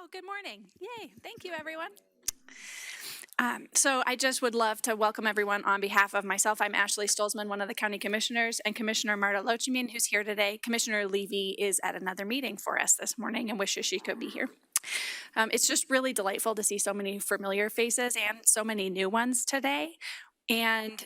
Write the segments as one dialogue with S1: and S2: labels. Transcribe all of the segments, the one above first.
S1: Oh, good morning. Yay. Thank you, everyone. So I just would love to welcome everyone on behalf of myself. I'm Ashley Stolzmann, one of the county commissioners, and Commissioner Marta Loachamin, who's here today. Commissioner Levy is at another meeting for us this morning and wishes she could be here. It's just really delightful to see so many familiar faces and so many new ones today. And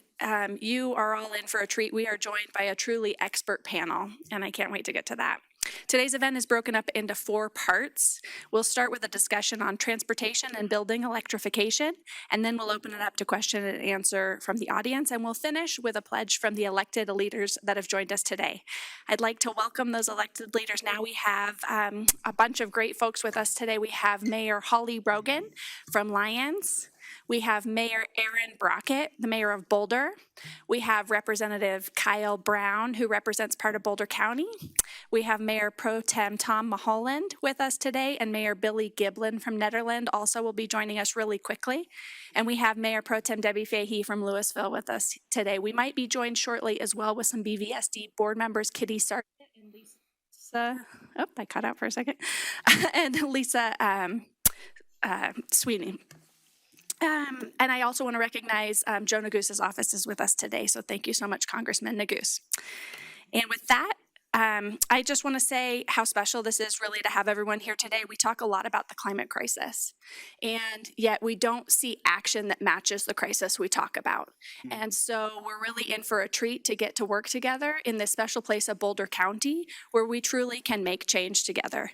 S1: you are all in for a treat. We are joined by a truly expert panel, and I can't wait to get to that. Today's event is broken up into 4 parts. We'll start with a discussion on transportation and building electrification, and then we'll open it up to question and answer from the audience, and we'll finish with a pledge from the elected leaders that have joined us today. I'd like to welcome those elected leaders now. We have a bunch of great folks with us today. We have Mayor Holly Rogan from Lyons. We have Mayor Aaron Brockett, the mayor of Boulder. We have Representative Kyle Brown, who represents part of Boulder County. We have Mayor Pro Tem Tom Mulholland with us today, and Mayor Billy Giblin from Nederland also will be joining us really quickly. And we have Mayor Pro Tem Debbie Fahey from Louisville with us today. We might be joined shortly as well with some BVSD board members, Kitty Sargent and Lisa, oh, I cut out for a second, and Lisa Sweeney. And I also want to recognize Joe Negus's office is with us today, so thank you so much, Congressman Negus. And with that, I just want to say how special this is really to have everyone here today. We talk a lot about the climate crisis, and yet we don't see action that matches the crisis we talk about. And so we're really in for a treat to get to work together in this special place of Boulder County where we truly can make change together.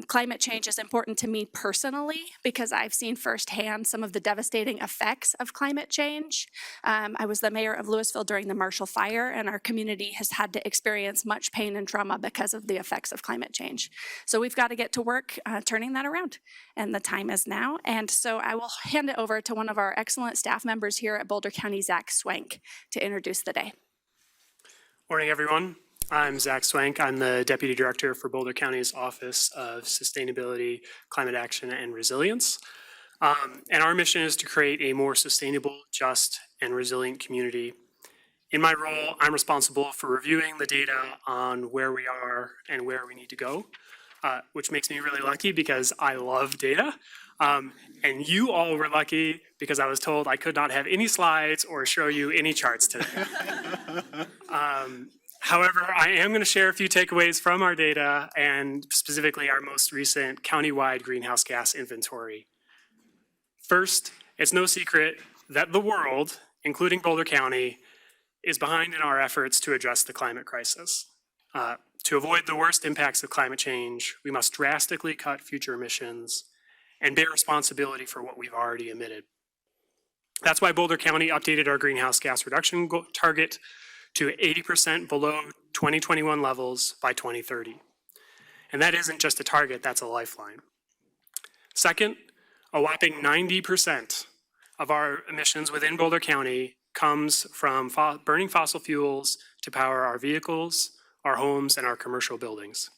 S1: Climate change is important to me personally because I've seen firsthand some of the devastating effects of climate change. I was the mayor of Louisville during the Marshall Fire, and our community has had to experience much pain and trauma because of the effects of climate change. So we've got to get to work turning that around, and the time is now. And so I will hand it over to one of our excellent staff members here at Boulder County, Zach Swank, to introduce the day.
S2: Morning, everyone. I'm Zach Swank. I'm the Deputy Director for Boulder County's Office of Sustainability, Climate Action, and Resilience. And our mission is to create a more sustainable, just, and resilient community. In my role, I'm responsible for reviewing the data on where we are and where we need to go, which makes me really lucky because I love data. And you all were lucky because I was told I could not have any slides or show you any charts today. However, I am going to share a few takeaways from our data and specifically our most recent countywide greenhouse gas inventory. First, it's no secret that the world, including Boulder County, is behind in our efforts to address the climate crisis. To avoid the worst impacts of climate change, we must drastically cut future emissions and bear responsibility for what we've already emitted. That's why Boulder County updated our greenhouse gas reduction target to 80% below 2021 levels by 2030. And that isn't just a target, that's a lifeline. Second, a whopping 90% of our emissions within Boulder County comes from burning fossil fuels to power our vehicles, our homes, and our commercial buildings.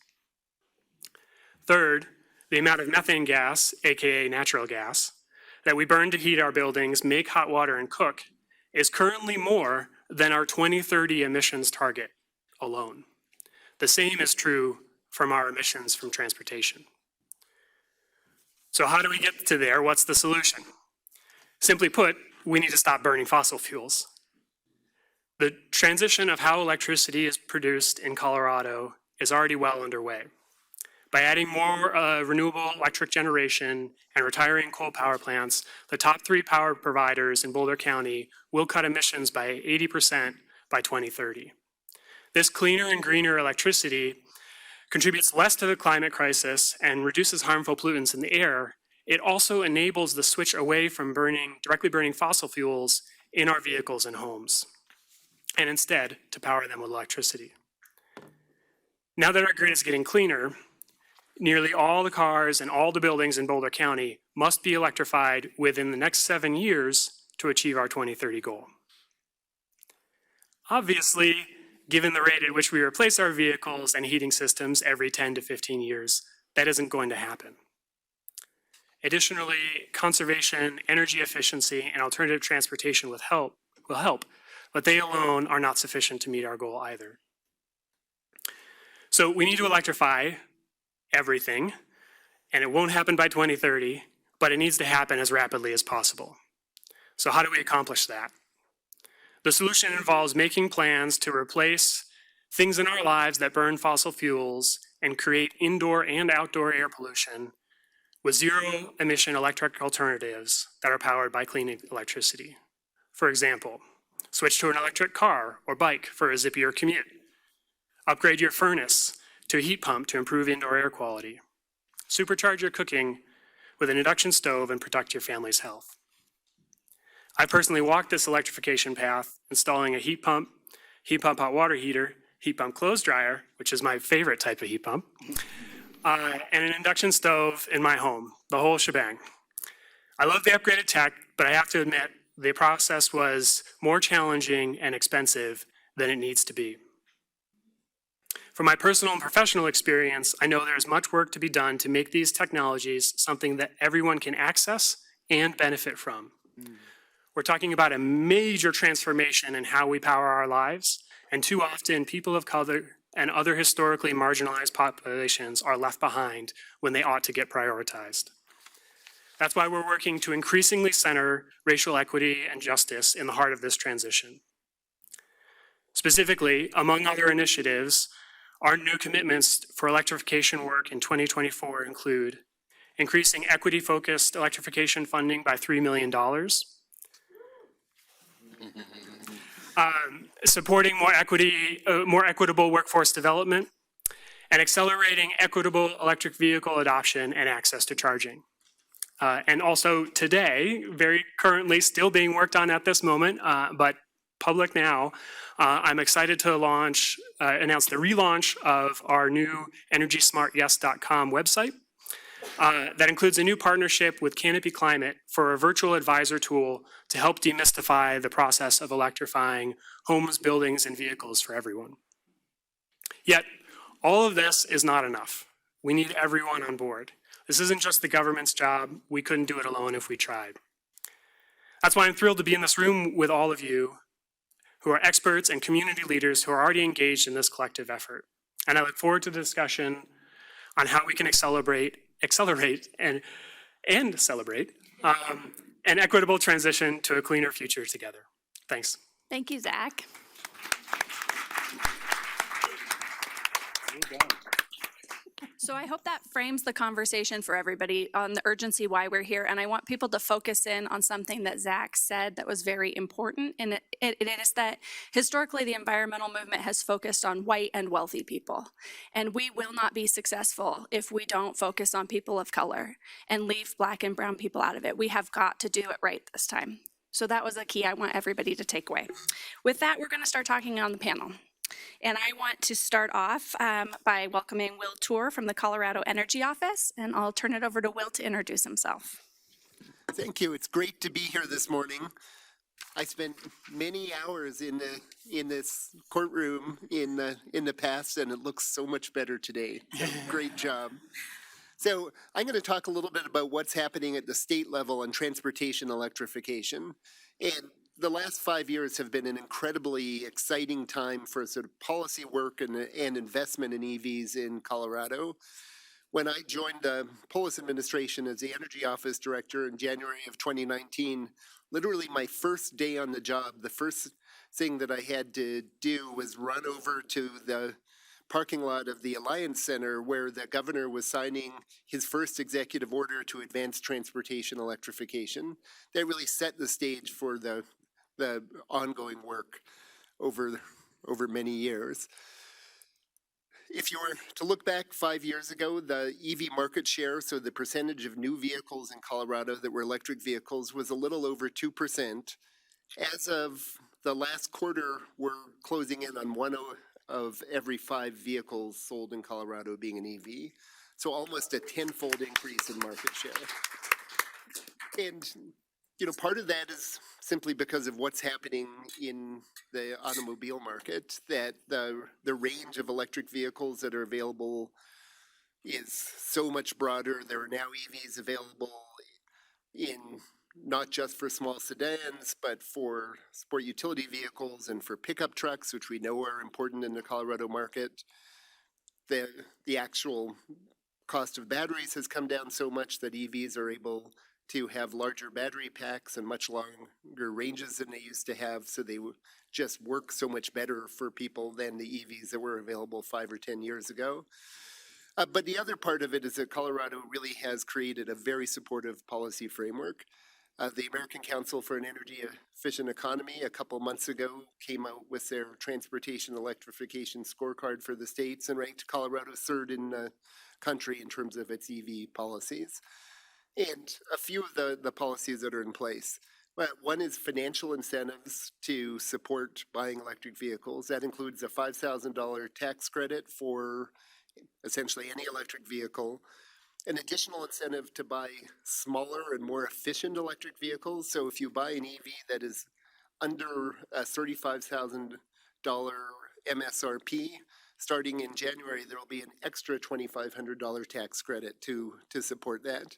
S2: Third, the amount of methane gas, aka natural gas, that we burn to heat our buildings, make hot water, and cook is currently more than our 2030 emissions target alone. The same is true from our emissions from transportation. So how do we get to there? What's the solution? Simply put, we need to stop burning fossil fuels. The transition of how electricity is produced in Colorado is already well underway. By adding more renewable electric generation and retiring coal power plants, the top 3 power providers in Boulder County will cut emissions by 80% by 2030. This cleaner and greener electricity contributes less to the climate crisis and reduces harmful pollutants in the air. It also enables the switch away from directly burning fossil fuels in our vehicles and homes, and instead to power them with electricity. Now that our grid is getting cleaner, nearly all the cars and all the buildings in Boulder County must be electrified within the next 7 years to achieve our 2030 goal. Obviously, given the rate at which we replace our vehicles and heating systems every 10 to 15 years, that isn't going to happen. Additionally, conservation, energy efficiency, and alternative transportation will help, but they alone are not sufficient to meet our goal either. So we need to electrify everything, and it won't happen by 2030, but it needs to happen as rapidly as possible. So how do we accomplish that? The solution involves making plans to replace things in our lives that burn fossil fuels and create indoor and outdoor air pollution with zero emission electric alternatives that are powered by clean electricity. For example, switch to an electric car or bike for a zippier commute. Upgrade your furnace to a heat pump to improve indoor air quality. Supercharge your cooking with an induction stove and protect your family's health. I personally walked this electrification path, installing a heat pump hot water heater, heat pump clothes dryer, which is my favorite type of heat pump, and an induction stove in my home, the whole shebang. I love the upgraded tech, but I have to admit the process was more challenging and expensive than it needs to be. From my personal and professional experience, I know there is much work to be done to make these technologies something that everyone can access and benefit from. We're talking about a major transformation in how we power our lives, and too often people of color and other historically marginalized populations are left behind when they ought to get prioritized. That's why we're working to increasingly center racial equity and justice in the heart of this transition. Specifically, among other initiatives, our new commitments for electrification work in 2024 include increasing equity-focused electrification funding by $3 million, supporting more equitable workforce development, and accelerating equitable electric vehicle adoption and access to charging. And also today, very currently still being worked on at this moment, but public now, I'm excited to announce the relaunch of our new EnergySmartYes.com website. That includes a new partnership with Canopy Climate for a virtual advisor tool to help demystify the process of electrifying homes, buildings, and vehicles for everyone. Yet, all of this is not enough. We need everyone on board. This isn't just the government's job. We couldn't do it alone if we tried. That's why I'm thrilled to be in this room with all of you who are experts and community leaders who are already engaged in this collective effort. And I look forward to the discussion on how we can accelerate and celebrate an equitable transition to a cleaner future together. Thanks.
S1: Thank you, Zach. So I hope that frames the conversation for everybody on the urgency why we're here. And I want people to focus in on something that Zach said that was very important. And it is that historically the environmental movement has focused on white and wealthy people. And we will not be successful if we don't focus on people of color and leave Black and brown people out of it. We have got to do it right this time. So that was a key I want everybody to take away. With that, we're going to start talking on the panel. And I want to start off by welcoming Will Toor from the Colorado Energy Office, and I'll turn it over to Will to introduce himself.
S3: Thank you. It's great to be here this morning. I spent many hours in this courtroom in the past, and it looks so much better today. Great job. So I'm going to talk a little bit about what's happening at the state level on transportation electrification. And the last 5 years have been an incredibly exciting time for sort of policy work and investment in EVs in Colorado. When I joined the Polis administration as the Energy Office Director in January of 2019, literally my first day on the job, the first thing that I had to do was run over to the parking lot of the Alliance Center where the governor was signing his first executive order to advance transportation electrification. That really set the stage for the ongoing work over many years. If you were to look back 5 years ago, the EV market share, so the percentage of new vehicles in Colorado that were electric vehicles, was a little over 2%. As of the last quarter, we're closing in on one of every 5 vehicles sold in Colorado being an EV. So almost a tenfold increase in market share. And part of that is simply because of what's happening in the automobile market, that the range of electric vehicles that are available is so much broader. There are now EVs available not just for small sedans, but for sport utility vehicles and for pickup trucks, which we know are important in the Colorado market. The actual cost of batteries has come down so much that EVs are able to have larger battery packs and much longer ranges than they used to have. So they just work so much better for people than the EVs that were available 5 or 10 years ago. But the other part of it is that Colorado really has created a very supportive policy framework. The American Council for an Energy Efficient Economy a couple months ago came out with their transportation electrification scorecard for the states and ranked Colorado third in the country in terms of its EV policies. And a few of the policies that are in place. One is financial incentives to support buying electric vehicles. That includes a $5,000 tax credit for essentially any electric vehicle, an additional incentive to buy smaller and more efficient electric vehicles. So if you buy an EV that is under a $35,000 MSRP, starting in January, there will be an extra $2,500 tax credit to support that.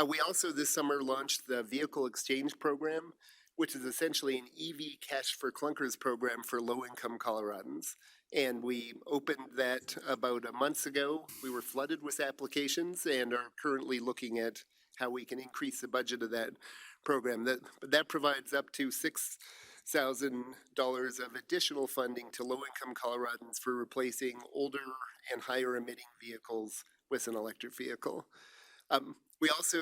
S3: We also this summer launched the Vehicle Exchange Program, which is essentially an EV Cash for Clunkers program for low-income Coloradans. And we opened that about a month ago. We were flooded with applications and are currently looking at how we can increase the budget of that program. That provides up to $6,000 of additional funding to low-income Coloradans for replacing older and higher emitting vehicles with an electric vehicle. We also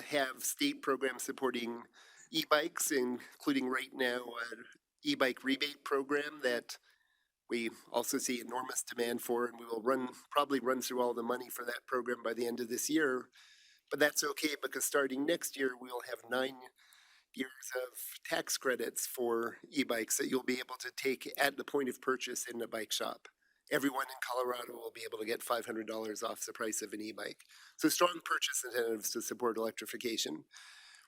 S3: have state programs supporting e-bikes, including right now an e-bike rebate program that we also see enormous demand for, and we will probably run through all the money for that program by the end of this year. But that's okay, because starting next year, we'll have 9 years of tax credits for e-bikes that you'll be able to take at the point of purchase in the bike shop. Everyone in Colorado will be able to get $500 off the price of an e-bike. So strong purchase incentives to support electrification.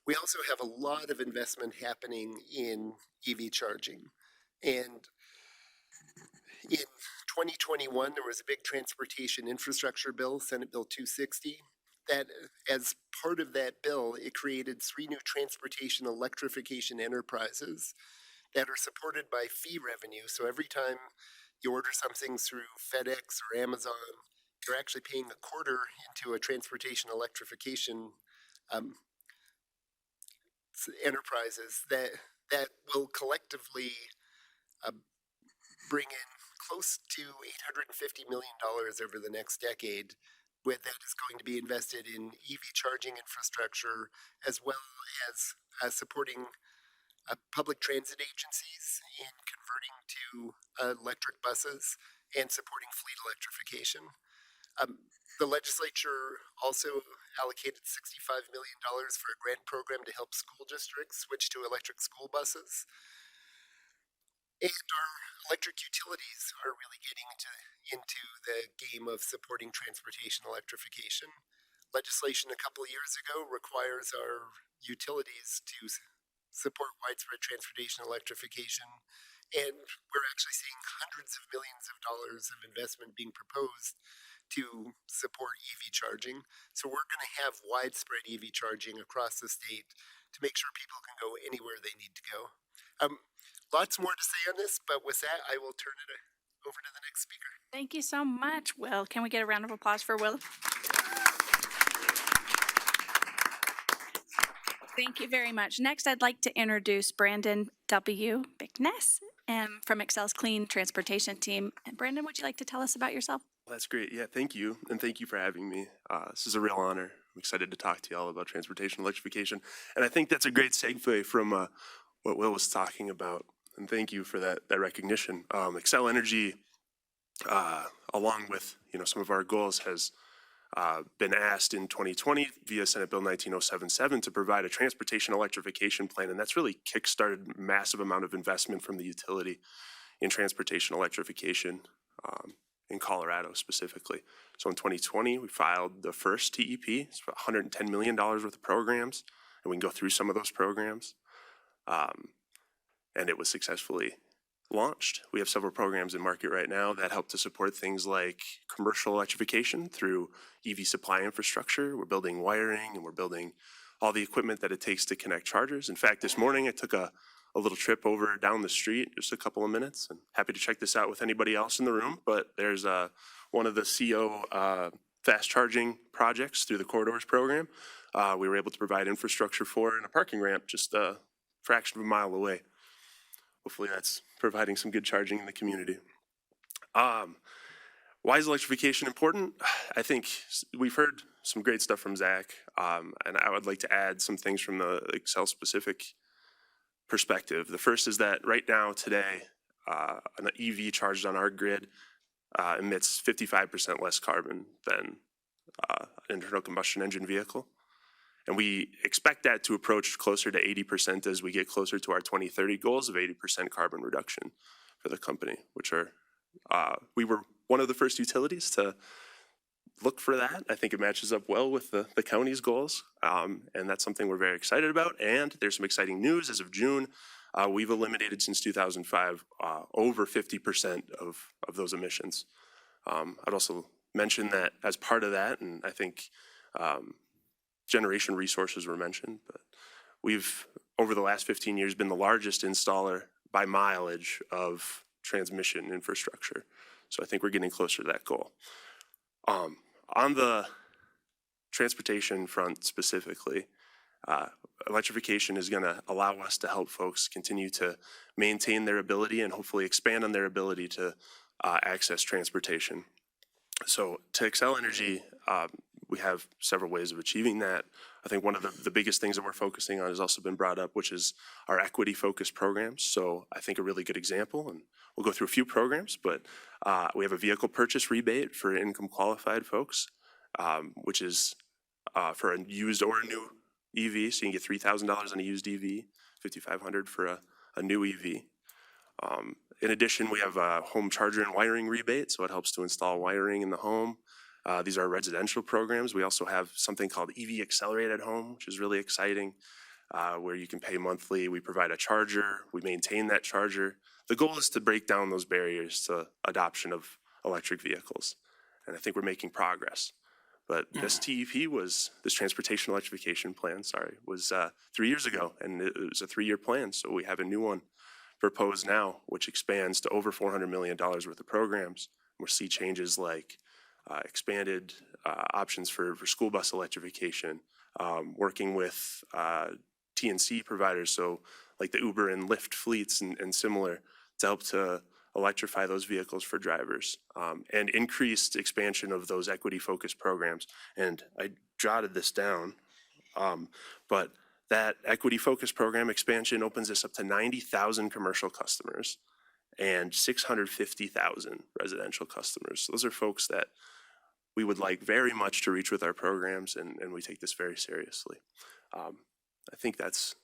S3: We also have a lot of investment happening in EV charging. And in 2021, there was a big transportation infrastructure bill, Senate Bill 260, that as part of that bill, it created 3 new transportation electrification enterprises that are supported by fee revenue. So every time you order something through FedEx or Amazon, you're actually paying a quarter into a transportation electrification enterprises that will collectively bring in close to $850 million over the next decade. With that is going to be invested in EV charging infrastructure, as well as supporting public transit agencies in converting to electric buses and supporting fleet electrification. The legislature also allocated $65 million for a grant program to help school districts switch to electric school buses. And our electric utilities are really getting into the game of supporting transportation electrification. Legislation a couple of years ago requires our utilities to support widespread transportation electrification. And we're actually seeing hundreds of millions of dollars of investment being proposed to support EV charging. So we're going to have widespread EV charging across the state to make sure people can go anywhere they need to go. Lots more to say on this, but with that, I will turn it over to the next speaker.
S1: Thank you so much, Will. Can we get a round of applause for Will? Thank you very much. Next, I'd like to introduce Brandyn W. Bicknese from Xcel's Clean Transportation Team. And Brandyn, would you like to tell us about yourself?
S4: That's great. Yeah, thank you. And thank you for having me. This is a real honor. I'm excited to talk to you all about transportation electrification. And I think that's a great segue from what Will was talking about. And thank you for that recognition. Xcel Energy, along with some of our goals, has been asked in 2020 via Senate Bill 19077 to provide a transportation electrification plan, and that's really kickstarted a massive amount of investment from the utility in transportation electrification in Colorado specifically. So in 2020, we filed the first TEP. It's about $110 million worth of programs, and we can go through some of those programs. And it was successfully launched. We have several programs in market right now that help to support things like commercial electrification through EV supply infrastructure. We're building wiring, and we're building all the equipment that it takes to connect chargers. In fact, this morning I took a little trip over down the street, just a couple of minutes, and happy to check this out with anybody else in the room. But there's one of the CO fast charging projects through the Corridors program. We were able to provide infrastructure for and a parking ramp just a fraction of a mile away. Hopefully that's providing some good charging in the community. Why is electrification important? I think we've heard some great stuff from Zach, and I would like to add some things from the Xcel specific perspective. The first is that right now, today, an EV charged on our grid emits 55% less carbon than an internal combustion engine vehicle. And we expect that to approach closer to 80% as we get closer to our 2030 goals of 80% carbon reduction for the company, which are, we were one of the first utilities to look for that. I think it matches up well with the county's goals, and that's something we're very excited about. And there's some exciting news. As of June, we've eliminated since 2005 over 50% of those emissions. I'd also mention that as part of that, and I think generation resources were mentioned, but we've, over the last 15 years, been the largest installer by mileage of transmission infrastructure. So I think we're getting closer to that goal. On the transportation front specifically, electrification is going to allow us to help folks continue to maintain their ability and hopefully expand on their ability to access transportation. So to Xcel Energy, we have several ways of achieving that. I think one of the biggest things that we're focusing on has also been brought up, which is our equity-focused programs. So I think a really good example, and we'll go through a few programs, but we have a vehicle purchase rebate for income-qualified folks, which is for a used or a new EV. So you can get $3,000 on a used EV, $5,500 for a new EV. In addition, we have a home charger and wiring rebate, so it helps to install wiring in the home. These are residential programs. We also have something called EV Accelerate at Home, which is really exciting, where you can pay monthly. We provide a charger. We maintain that charger. The goal is to break down those barriers to adoption of electric vehicles, and I think we're making progress. But this TEP was, this Transportation Electrification Plan, was 3 years ago, and it was a 3-year plan, so we have a new one proposed now, which expands to over $400 million worth of programs. We'll see changes like expanded options for school bus electrification, working with TNC providers, so like the Uber and Lyft fleets and similar, to help to electrify those vehicles for drivers, and increased expansion of those equity-focused programs. And I jotted this down, but that equity-focused program expansion opens us up to 90,000 commercial customers and 650,000 residential customers. So those are folks that we would like very much to reach with our programs, and we take this very seriously. I think that's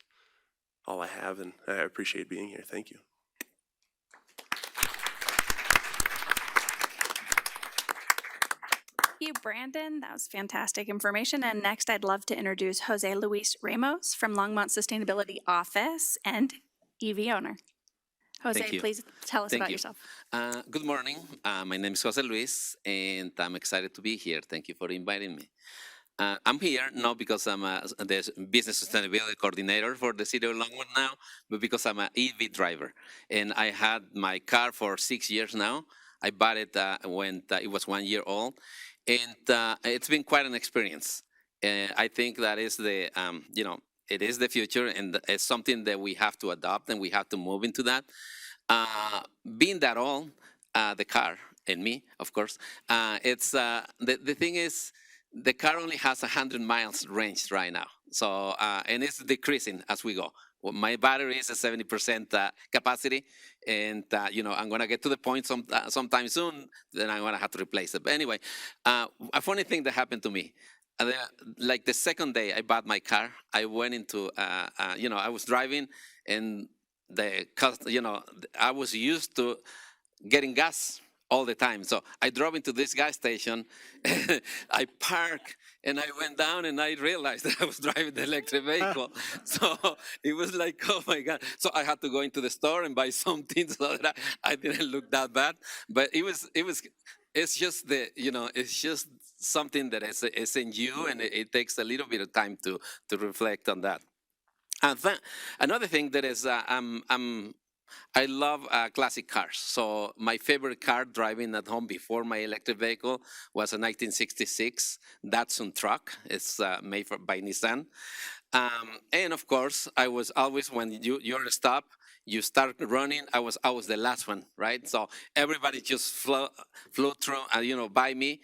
S4: all I have, and I appreciate being here. Thank you.
S1: Thank you, Brandon. That was fantastic information. And next, I'd love to introduce José Luis Ramos from Longmont Sustainability Office and EV owner. José, please tell us about yourself.
S5: Good morning. My name is José Luis, and I'm excited to be here. Thank you for inviting me. I'm here not because I'm the business sustainability coordinator for the city of Longmont now, but because I'm an EV driver. And I had my car for 6 years now. I bought it when it was 1 year old. And it's been quite an experience. I think that is the, it is the future, and it's something that we have to adopt, and we have to move into that. Being that all, the car and me, of course, it's the thing is, the car only has 100 miles range right now. So, and it's decreasing as we go. Well, my battery is a 70% capacity, and I'm gonna get to the point sometime soon. Then I'm gonna have to replace it. But anyway, a funny thing that happened to me. Like the second day I bought my car, I went into, I was driving, and I was used to getting gas all the time. So I drove into this gas station, I parked, and I went down, and I realized that I was driving the electric vehicle. So it was like, oh my God. So I had to go into the store and buy something so that I didn't look that bad. But it's just it's just something that is in you, and it takes a little bit of time to reflect on that. And another thing that is, I'm I love classic cars. So my favorite car driving at home before my electric vehicle was a 1966 Datsun truck. It's made by Nissan. And of course, I was always, when you're stopped, you start running. I was the last one, right? So everybody just flew through, by me.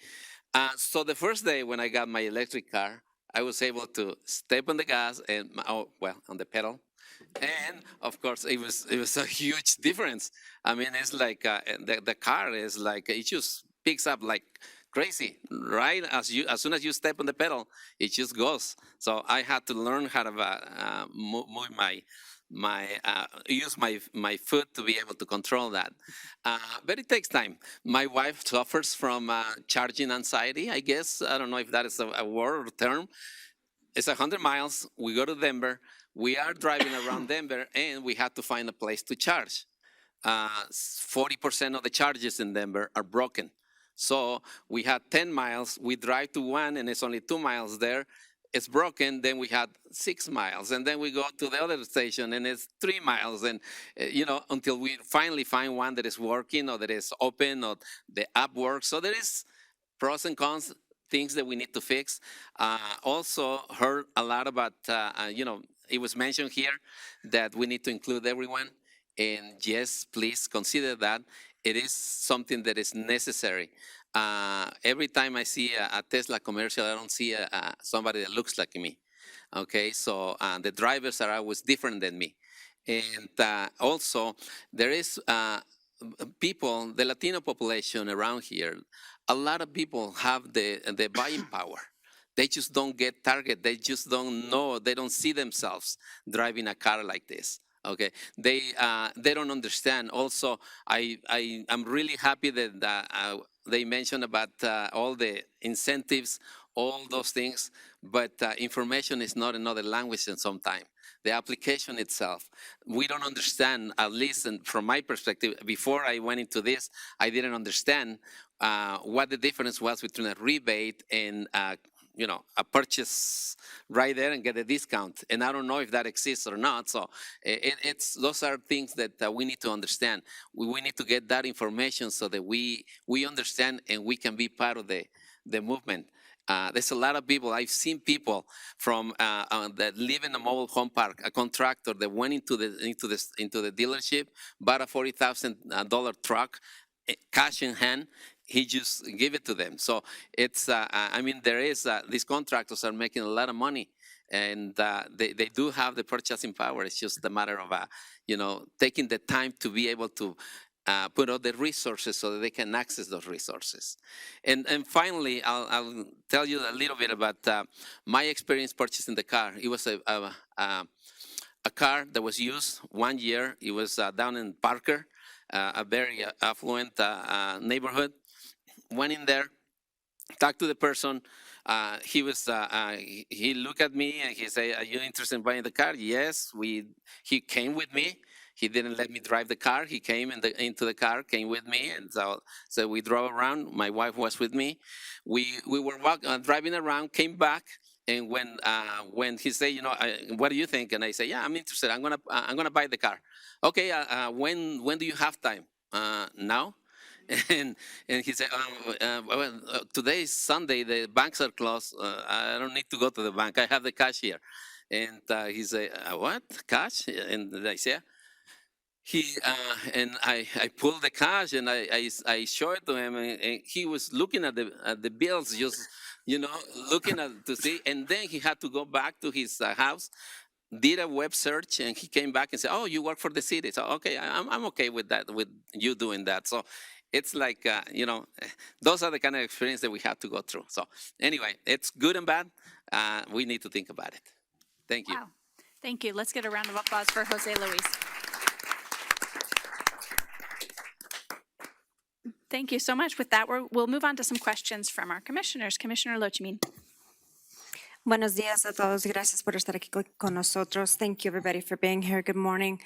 S5: So the first day when I got my electric car, I was able to step on the gas and on the pedal, and of course it was a huge difference. I mean, it's like the car is like, it just picks up like crazy, right? As soon as you step on the pedal, it just goes. So I had to learn how to move use my foot to be able to control that. But it takes time. My wife suffers from charging anxiety, I guess. I don't know if that is a word or term. It's 100 miles. We go to Denver. We are driving around Denver, and we had to find a place to charge. 40% of the charges in Denver are broken. So we had 10 miles. We drive to one, and it's only 2 miles there. It's broken. Then we had 6 miles, and then we go to the other station, and it's 3 miles, and until we finally find one that is working or that is open or the app works. So there is pros and cons, things that we need to fix. Also heard a lot about, it was mentioned here that we need to include everyone. And yes, please consider that. It is something that is necessary. Every time I see a Tesla commercial, I don't see somebody that looks like me. Okay, so the drivers are always different than me. And also, there is people, the Latino population around here, a lot of people have the buying power. They just don't get target. They just don't know. They don't see themselves driving a car like this. Okay, they don't understand. Also, I'm really happy that they mentioned about all the incentives, all those things. But information is not another language in some time. The application itself, we don't understand. At least from my perspective, before I went into this, I didn't understand what the difference was between a rebate and a purchase right there and get a discount. And I don't know if that exists or not. So those are things that we need to understand. We need to get that information so that we understand and we can be part of the movement. There's a lot of people. I've seen people from that live in a mobile home park, a contractor that went into the dealership, bought a $40,000 truck, cash in hand. He just gave it to them. So it's, there is, these contractors are making a lot of money, and they do have the purchasing power. It's just a matter of, taking the time to be able to put out the resources so that they can access those resources. And finally, I'll tell you a little bit about my experience purchasing the car. It was a car that was used 1 year. It was down in Parker, a very affluent neighborhood. Went in there, talked to the person. He looked at me and he said, "Are you interested in buying the car?" Yes. He came with me. He didn't let me drive the car. He came into the car, came with me, and so we drove around. My wife was with me. We were driving around, came back, and when he said, "What do you think?" and I say, "Yeah, I'm interested. I'm gonna buy the car." Okay. When do you have time? Now. And he said, today is Sunday, the banks are closed. I don't need to go to the bank. I have the cash here. And he said, what? Cash? And I said, and I pulled the cash and I showed it to him, and he was looking at the bills, just, looking to see. And then he had to go back to his house, did a web search, and he came back and said, "Oh, you work for the city." So, okay, I'm okay with that, with you doing that. So it's like, those are the kind of experience that we have to go through. So anyway, it's good and bad. We need to think about it. Thank you.
S1: Wow. Thank you. Let's get a round of applause for José Luis. Thank you so much. With that, we'll move on to some questions from our commissioners. Commissioner Loachamin.
S6: Buenos días a todos. Gracias por estar aquí con nosotros. Thank you, everybody, for being here. Good morning.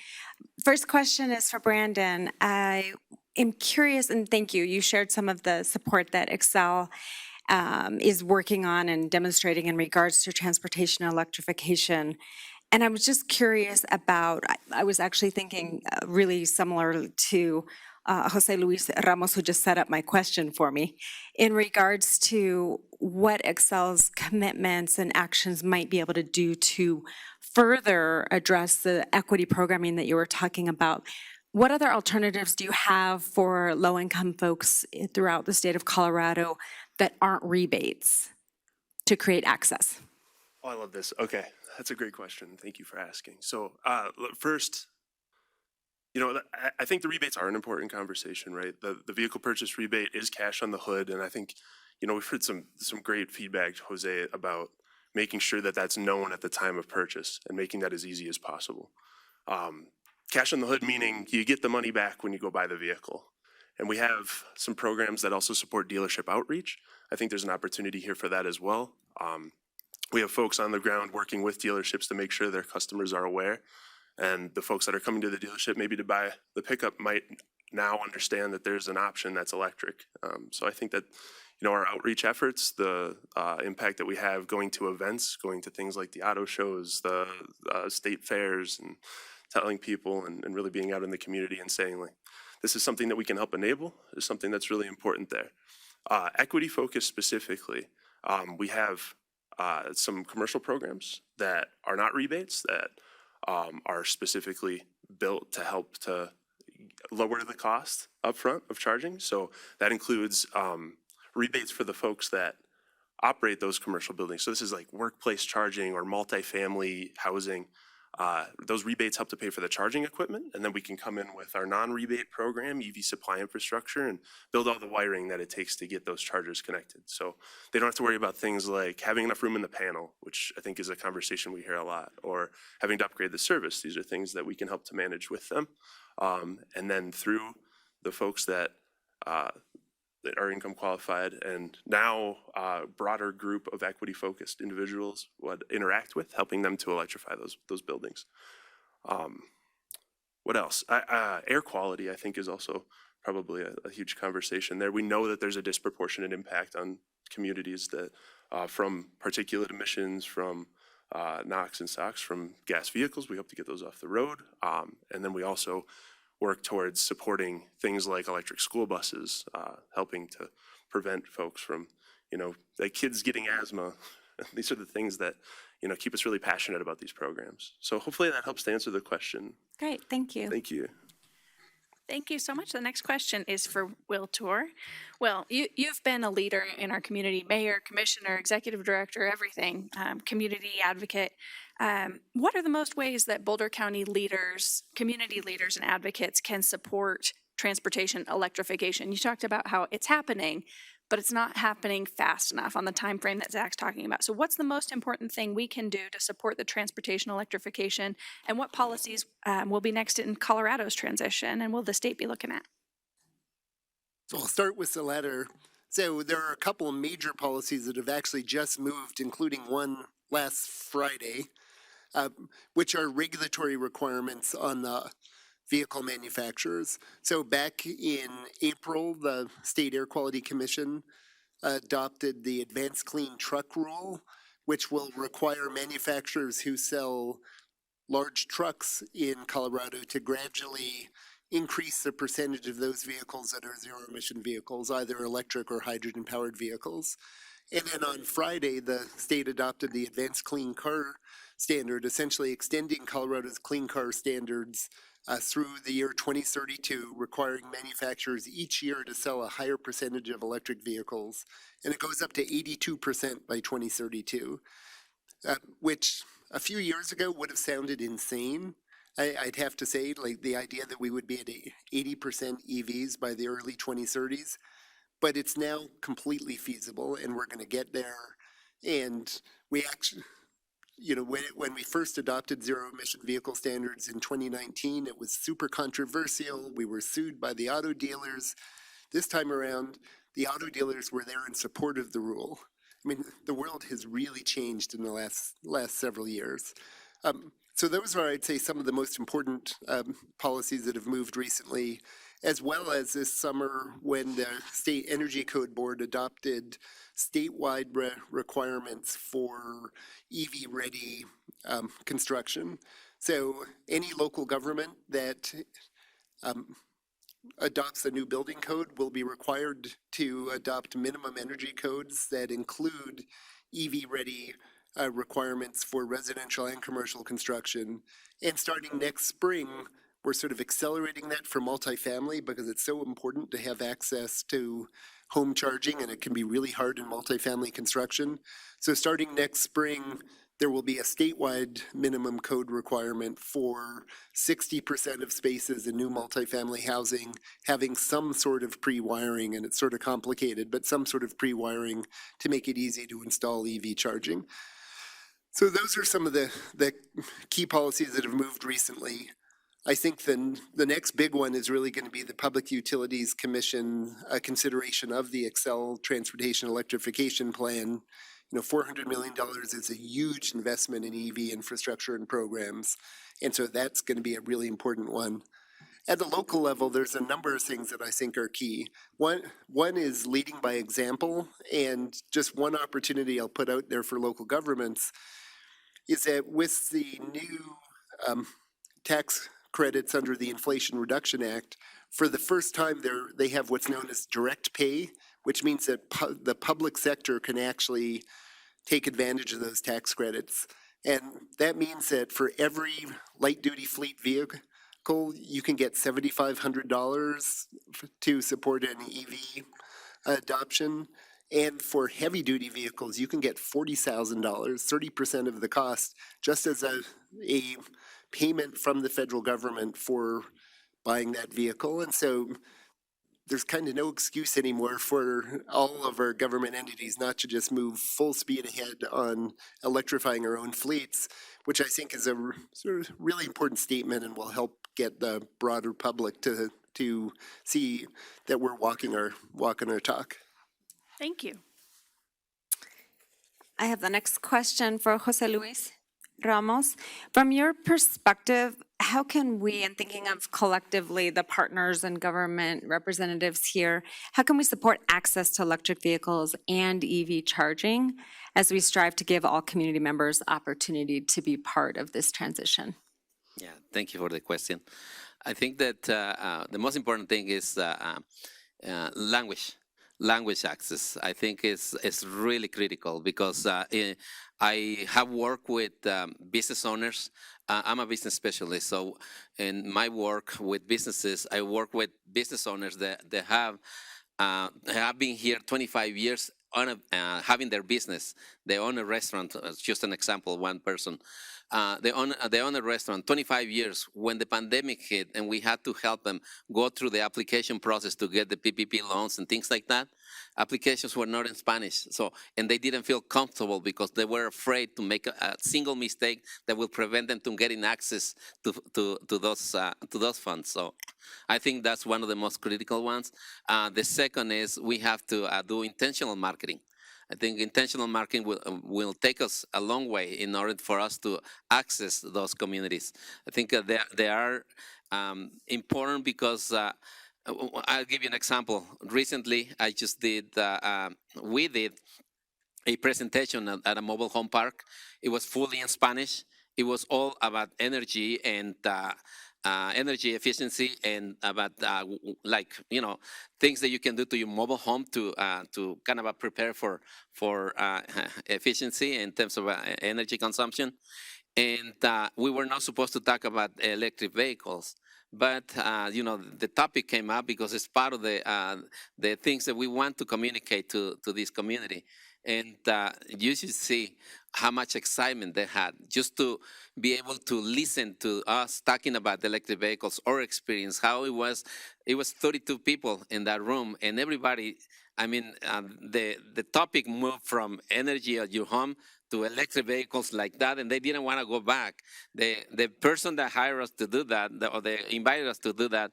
S6: First question is for Brandyn. I am curious, and thank you. You shared some of the support that Xcel is working on and demonstrating in regards to transportation electrification. And I was just curious about, I was actually thinking really similar to Jose Luis Ramos, who just set up my question for me, in regards to what Xcel's commitments and actions might be able to do to further address the equity programming that you were talking about. What other alternatives do you have for low-income folks throughout the state of Colorado that aren't rebates to create access?
S4: Oh, I love this. Okay, that's a great question. Thank you for asking. So first, I think the rebates are an important conversation, right? The vehicle purchase rebate is cash on the hood, and I think, we've heard some great feedback, Jose, about making sure that that's known at the time of purchase and making that as easy as possible. Cash on the hood meaning you get the money back when you go buy the vehicle. And we have some programs that also support dealership outreach. I think there's an opportunity here for that as well. We have folks on the ground working with dealerships to make sure their customers are aware. And the folks that are coming to the dealership maybe to buy the pickup might now understand that there's an option that's electric. So I think that, our outreach efforts, the impact that we have going to events, going to things like the auto shows, the state fairs, and telling people and really being out in the community and saying, like, this is something that we can help enable, is something that's really important there. Equity focus specifically, we have some commercial programs that are not rebates, that are specifically built to help to lower the cost upfront of charging. So that includes rebates for the folks that operate those commercial buildings. So this is like workplace charging or multifamily housing. Those rebates help to pay for the charging equipment, and then we can come in with our non-rebate program, EV supply infrastructure, and build all the wiring that it takes to get those chargers connected. So they don't have to worry about things like having enough room in the panel, which I think is a conversation we hear a lot, or having to upgrade the service. These are things that we can help to manage with them. And then through the folks that are income qualified, and now a broader group of equity focused individuals would interact with, helping them to electrify those buildings. What else? Air quality, I think, is also probably a huge conversation there. We know that there's a disproportionate impact on communities that from particulate emissions, from NOx and SOx from gas vehicles. We hope to get those off the road. And then we also work towards supporting things like electric school buses, helping to prevent folks from, like kids getting asthma. These are the things that, keep us really passionate about these programs. So hopefully that helps to answer the question.
S6: Great, thank you.
S4: Thank you.
S1: Thank you so much. The next question is for Will Toor. Will, you've been a leader in our community, mayor, commissioner, executive director, everything, community advocate. What are the most ways that Boulder County leaders, community leaders and advocates can support transportation electrification? You talked about how it's happening, but it's not happening fast enough on the time frame that Zach's talking about. So what's the most important thing we can do to support the transportation electrification, and what policies will be next in Colorado's transition, and will the state be looking at?
S3: So I'll start with the latter. So there are a couple of major policies that have actually just moved, including one last Friday, which are regulatory requirements on the vehicle manufacturers. So back in April, the State Air Quality Commission adopted the Advanced Clean Truck Rule, which will require manufacturers who sell large trucks in Colorado to gradually increase the percentage of those vehicles that are zero emission vehicles, either electric or hydrogen powered vehicles. And then on Friday, the state adopted the Advanced Clean Car Standard, essentially extending Colorado's clean car standards through the year 2032, requiring manufacturers each year to sell a higher percentage of electric vehicles. And it goes up to 82% by 2032, which a few years ago would have sounded insane. I'd have to say, like the idea that we would be at 80% EVs by the early 2030s, but it's now completely feasible, and we're going to get there. And we actually, when we first adopted zero emission vehicle standards in 2019, it was super controversial. We were sued by the auto dealers. This time around, the auto dealers were there in support of the rule. I mean, the world has really changed in the last several years. So those are, I'd say, some of the most important policies that have moved recently. as well as this summer when the State Energy Code Board adopted statewide requirements for EV-ready construction. So any local government that adopts the new building code will be required to adopt minimum energy codes that include EV-ready requirements for residential and commercial construction. And starting next spring, we're sort of accelerating that for multifamily because it's so important to have access to home charging, and it can be really hard in multifamily construction. So starting next spring, there will be a statewide minimum code requirement for 60% of spaces in new multifamily housing having some sort of pre-wiring, and it's sort of complicated, but some sort of pre-wiring to make it easy to install EV charging. So those are some of the key policies that have moved recently. I think the next big one is really going to be the Public Utilities Commission consideration of the Xcel Transportation Electrification Plan. You know, $400 million is a huge investment in EV infrastructure and programs, and so that's going to be a really important one. At the local level, there's a number of things that I think are key. One is leading by example, and just one opportunity I'll put out there for local governments is that with the new tax credits under the Inflation Reduction Act, for the first time they have what's known as direct pay, which means that the public sector can actually take advantage of those tax credits. And that means that for every light-duty fleet vehicle, you can get $7,500 to support an EV adoption. And for heavy-duty vehicles, you can get $40,000, 30% of the cost, just as a payment from the federal government for buying that vehicle. And so there's kind of no excuse anymore for all of our government entities not to just move full speed ahead on electrifying our own fleets, which I think is a sort of really important statement and will help get the broader public to see that we're walking our talk.
S1: Thank you.
S6: I have the next question for José Luis Ramos. From your perspective, how can we, in thinking of collectively the partners and government representatives here, how can we support access to electric vehicles and EV charging as we strive to give all community members opportunity to be part of this transition?
S5: Yeah, thank you for the question. I think that the most important thing is language access. I think is really critical because I have worked with business owners. I'm a business specialist, so in my work with businesses, I work with business owners that have been here 25 years on having their business. They own a restaurant. Just an example, one person. They own a restaurant 25 years. When the pandemic hit and we had to help them go through the application process to get the PPP loans and things like that, applications were not in Spanish. And they didn't feel comfortable because they were afraid to make a single mistake that will prevent them from getting access to those funds. So I think that's one of the most critical ones. The second is we have to do intentional marketing. I think intentional marketing will take us a long way in order for us to access those communities. I think they are important because I'll give you an example. Recently, we did a presentation at a mobile home park. It was fully in Spanish. It was all about energy and energy efficiency and about things that you can do to your mobile home to kind of prepare for efficiency in terms of energy consumption. And we were not supposed to talk about electric vehicles, but the topic came up because it's part of the things that we want to communicate to this community. And you should see how much excitement they had just to be able to listen to us talking about electric vehicles or experience how it was 32 people in that room, and everybody, the topic moved from energy at your home to electric vehicles like that, and they didn't want to go back. The person that hired us to do that, or they invited us to do that,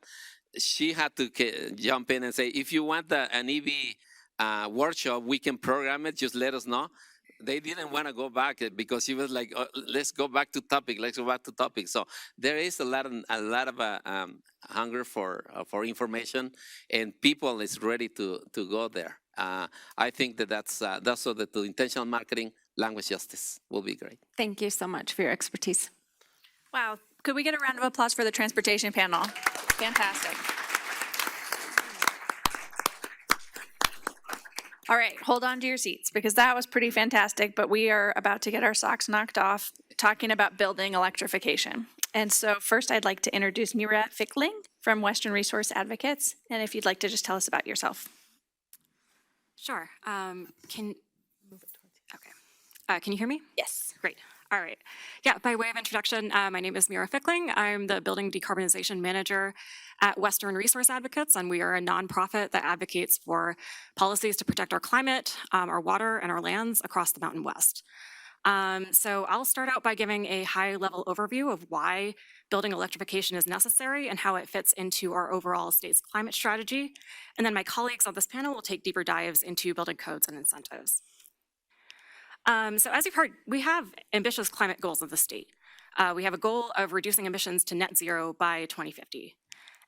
S5: she had to jump in and say, if you want an EV workshop, we can program it, just let us know. they didn't want to go back because she was like, oh, let's go back to topic. Let's go back to topic. So there is a lot of hunger for information, and people is ready to go there. I think that's so that the intentional marketing, language justice will be great.
S6: Thank you so much for your expertise.
S1: Wow. Could we get a round of applause for the transportation panel? Fantastic. All right, hold on to your seats because that was pretty fantastic, but we are about to get our socks knocked off talking about building electrification. And so first I'd like to introduce Meera Fickling from Western Resource Advocates. And if you'd like to just tell us about yourself.
S7: Sure. Can you hear me?
S1: Yes.
S7: Great. All right. Yeah, by way of introduction, my name is Meera Fickling. I'm the Building Decarbonization Manager at Western Resource Advocates, and we are a nonprofit that advocates for policies to protect our climate, our water, and our lands across the Mountain West. So I'll start out by giving a high-level overview of why building electrification is necessary and how it fits into our overall state's climate strategy. And then my colleagues on this panel will take deeper dives into building codes and incentives. So as you've heard, we have ambitious climate goals of the state. We have a goal of reducing emissions to net zero by 2050.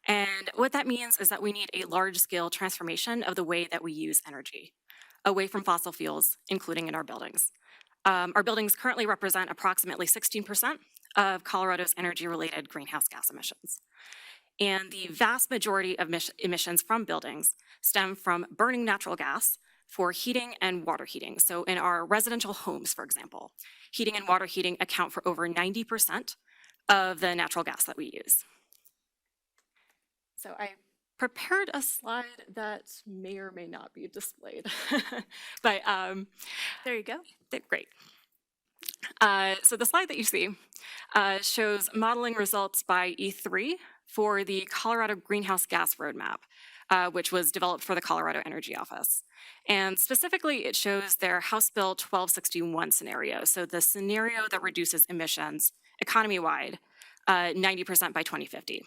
S7: And what that means is that we need a large-scale transformation of the way that we use energy, away from fossil fuels, including in our buildings. Our buildings currently represent approximately 16% of Colorado's energy-related greenhouse gas emissions. And the vast majority of emissions from buildings stem from burning natural gas for heating and water heating. So in our residential homes, for example, heating and water heating account for over 90% of the natural gas that we use. So I prepared a slide that may or may not be displayed, but
S1: There you go.
S7: great. So the slide that you see shows modeling results by E3 for the Colorado Greenhouse Gas Roadmap, which was developed for the Colorado Energy Office. And specifically, it shows their House Bill 1261 scenario, so the scenario that reduces emissions economy-wide 90% by 2050.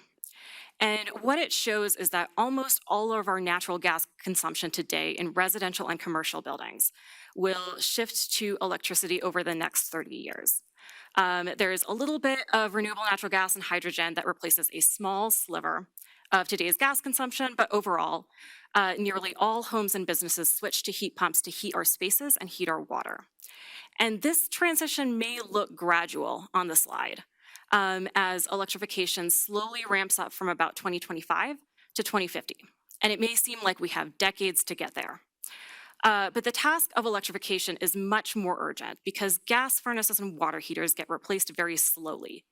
S7: And what it shows is that almost all of our natural gas consumption today in residential and commercial buildings will shift to electricity over the next 30 years. There's a little bit of renewable natural gas and hydrogen that replaces a small sliver of today's gas consumption, but overall, nearly all homes and businesses switch to heat pumps to heat our spaces and heat our water. And this transition may look gradual on the slide, as electrification slowly ramps up from about 2025 to 2050. And it may seem like we have decades to get there. But the task of electrification is much more urgent because gas furnaces and water heaters get replaced very slowly,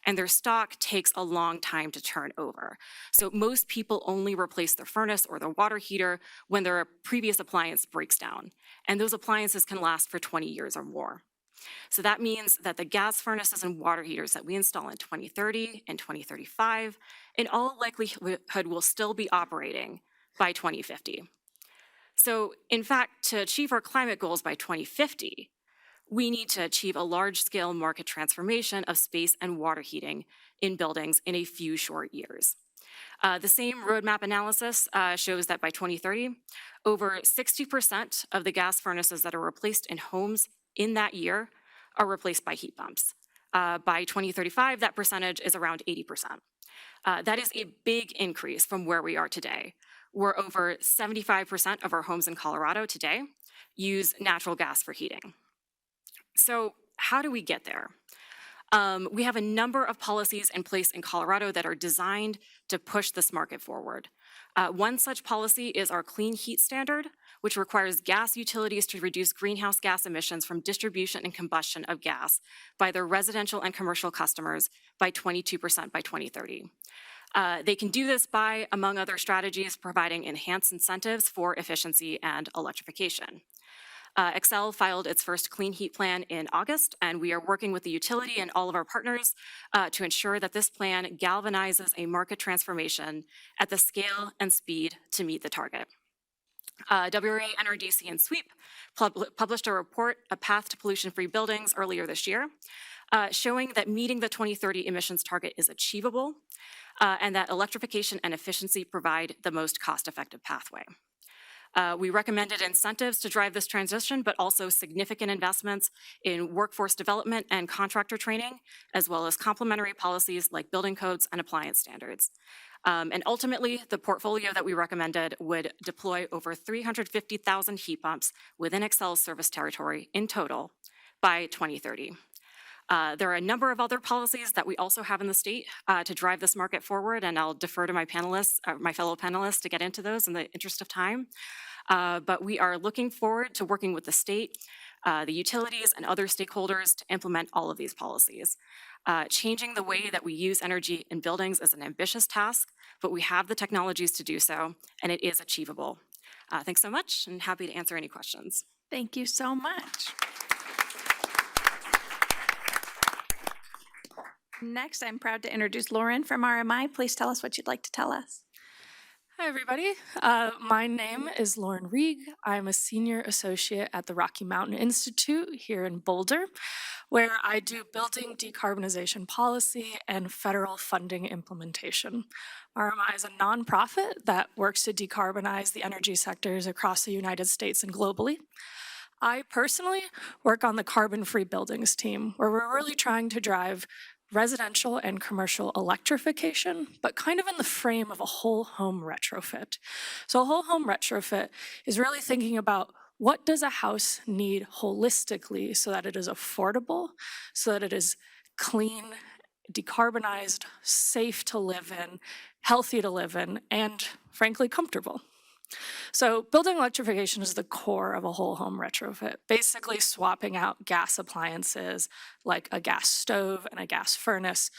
S7: and their stock takes a long time to turn over. So most people only replace their furnace or their water heater when their previous appliance breaks down, and those appliances can last for 20 years or more. So that means that the gas furnaces and water heaters that we install in 2030 and 2035, in all likelihood, will still be operating by 2050. So in fact, to achieve our climate goals by 2050, we need to achieve a large-scale market transformation of space and water heating in buildings in a few short years. The same roadmap analysis shows that by 2030, over 60% of the gas furnaces that are replaced in homes in that year are replaced by heat pumps. By 2035, that percentage is around 80%. That is a big increase from where we are today, where over 75% of our homes in Colorado today use natural gas for heating. So how do we get there? We have a number of policies in place in Colorado that are designed to push this market forward. One such policy is our Clean Heat Standard, which requires gas utilities to reduce greenhouse gas emissions from distribution and combustion of gas by their residential and commercial customers by 22% by 2030. They can do this by, among other strategies, providing enhanced incentives for efficiency and electrification. Xcel filed its first clean heat plan in August, and we are working with the utility and all of our partners to ensure that this plan galvanizes a market transformation at the scale and speed to meet the target. WRA, NRDC, and SWEEP published a report, A Path to Pollution-Free Buildings, earlier this year, showing that meeting the 2030 emissions target is achievable and that electrification and efficiency provide the most cost-effective pathway. We recommended incentives to drive this transition, but also significant investments in workforce development and contractor training, as well as complementary policies like building codes and appliance standards. And ultimately, the portfolio that we recommended would deploy over 350,000 heat pumps within Xcel's service territory in total by 2030. There are a number of other policies that we also have in the state to drive this market forward, and I'll defer to my panelists, my fellow panelists, to get into those in the interest of time. But we are looking forward to working with the state, the utilities, and other stakeholders to implement all of these policies. Changing the way that we use energy in buildings is an ambitious task, but we have the technologies to do so, and it is achievable. Thanks so much, and happy to answer any questions.
S1: Thank you so much. Next, I'm proud to introduce Lauren from RMI. Please tell us what you'd like to tell us.
S8: Hi, everybody. My name is Lauren Reeg. I'm a senior associate at the Rocky Mountain Institute here in Boulder, where I do building decarbonization policy and federal funding implementation. RMI is a nonprofit that works to decarbonize the energy sectors across the United States and globally. I personally work on the carbon-free buildings team, where we're really trying to drive residential and commercial electrification, but kind of in the frame of a whole home retrofit. So a whole home retrofit is really thinking about what does a house need holistically so that it is affordable, so that it is clean, decarbonized, safe to live in, healthy to live in, and frankly, comfortable. So building electrification is the core of a whole home retrofit, basically swapping out gas appliances like a gas stove and a gas furnace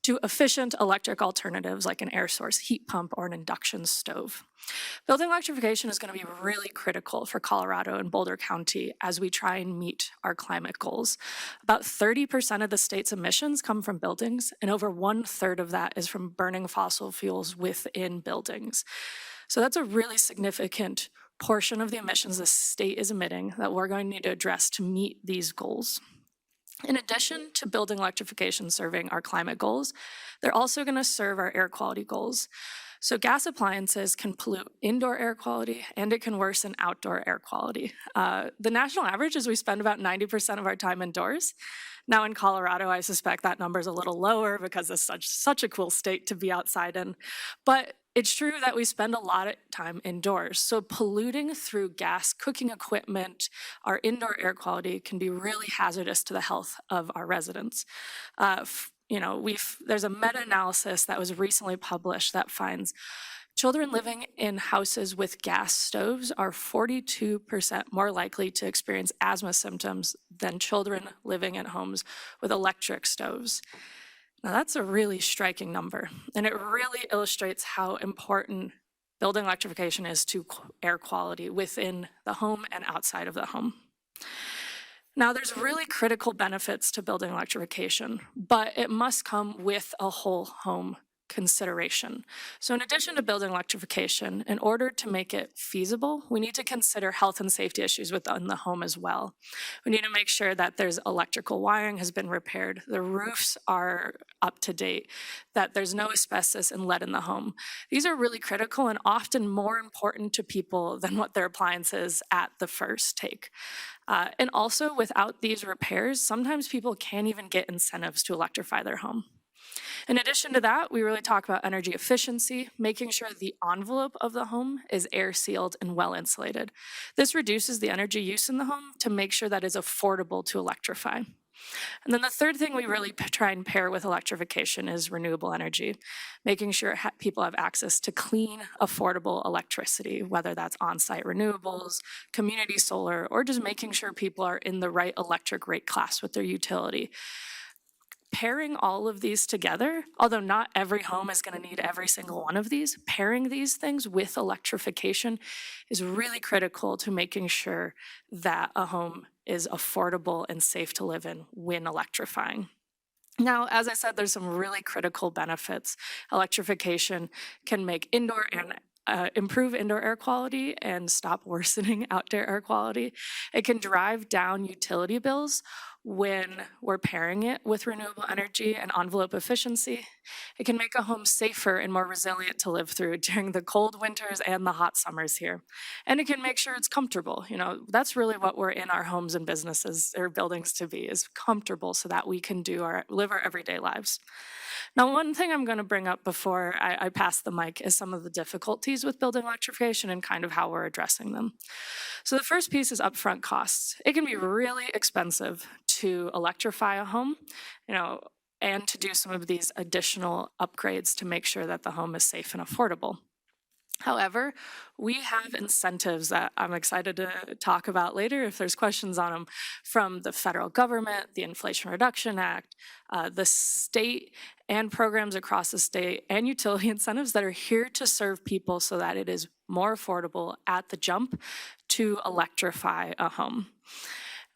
S8: to efficient electric alternatives like an air source heat pump or an induction stove. Building electrification is going to be really critical for Colorado and Boulder County as we try and meet our climate goals. About 30% of the state's emissions come from buildings, and over 1/3 of that is from burning fossil fuels within buildings. So that's a really significant portion of the emissions the state is emitting that we're going to need to address to meet these goals. In addition to building electrification serving our climate goals, they're also going to serve our air quality goals. So gas appliances can pollute indoor air quality and it can worsen outdoor air quality. The national average is we spend about 90% of our time indoors. Now in Colorado, I suspect that number is a little lower because it's such a cool state to be outside in. But it's true that we spend a lot of time indoors. So polluting through gas cooking equipment, our indoor air quality can be really hazardous to the health of our residents. There's a meta-analysis that was recently published that finds children living in houses with gas stoves are 42% more likely to experience asthma symptoms than children living in homes with electric stoves. Now that's a really striking number, and it really illustrates how important building electrification is to air quality within the home and outside of the home. Now there's really critical benefits to building electrification, but it must come with a whole home consideration. So in addition to building electrification, in order to make it feasible, we need to consider health and safety issues within the home as well. We need to make sure that there's electrical wiring has been repaired, the roofs are up to date, that there's no asbestos and lead in the home. These are really critical and often more important to people than what their appliance is at the first take. And also without these repairs, sometimes people can't even get incentives to electrify their home. In addition to that, we really talk about energy efficiency, making sure the envelope of the home is air sealed and well insulated. This reduces the energy use in the home to make sure that it's affordable to electrify. And then the third thing we really try and pair with electrification is renewable energy, making sure people have access to clean, affordable electricity, whether that's on-site renewables, community solar, or just making sure people are in the right electric rate class with their utility. Pairing all of these together, although not every home is going to need every single one of these, pairing these things with electrification is really critical to making sure that a home is affordable and safe to live in when electrifying. Now, as I said, there's some really critical benefits. Electrification can make indoor and improve indoor air quality and stop worsening outdoor air quality. It can drive down utility bills when we're pairing it with renewable energy and envelope efficiency, it can make a home safer and more resilient to live through during the cold winters and the hot summers here. And it can make sure it's comfortable. You know, that's really what we're in our homes and businesses or buildings to be, is comfortable so that we can live our everyday lives. Now, one thing I'm going to bring up before I pass the mic is some of the difficulties with building electrification and kind of how we're addressing them. So the first piece is upfront costs. It can be really expensive to electrify a home, and to do some of these additional upgrades to make sure that the home is safe and affordable. However, we have incentives that I'm excited to talk about later if there's questions on them, from the federal government, the Inflation Reduction Act, the state and programs across the state, and utility incentives that are here to serve people so that it is more affordable at the jump to electrify a home.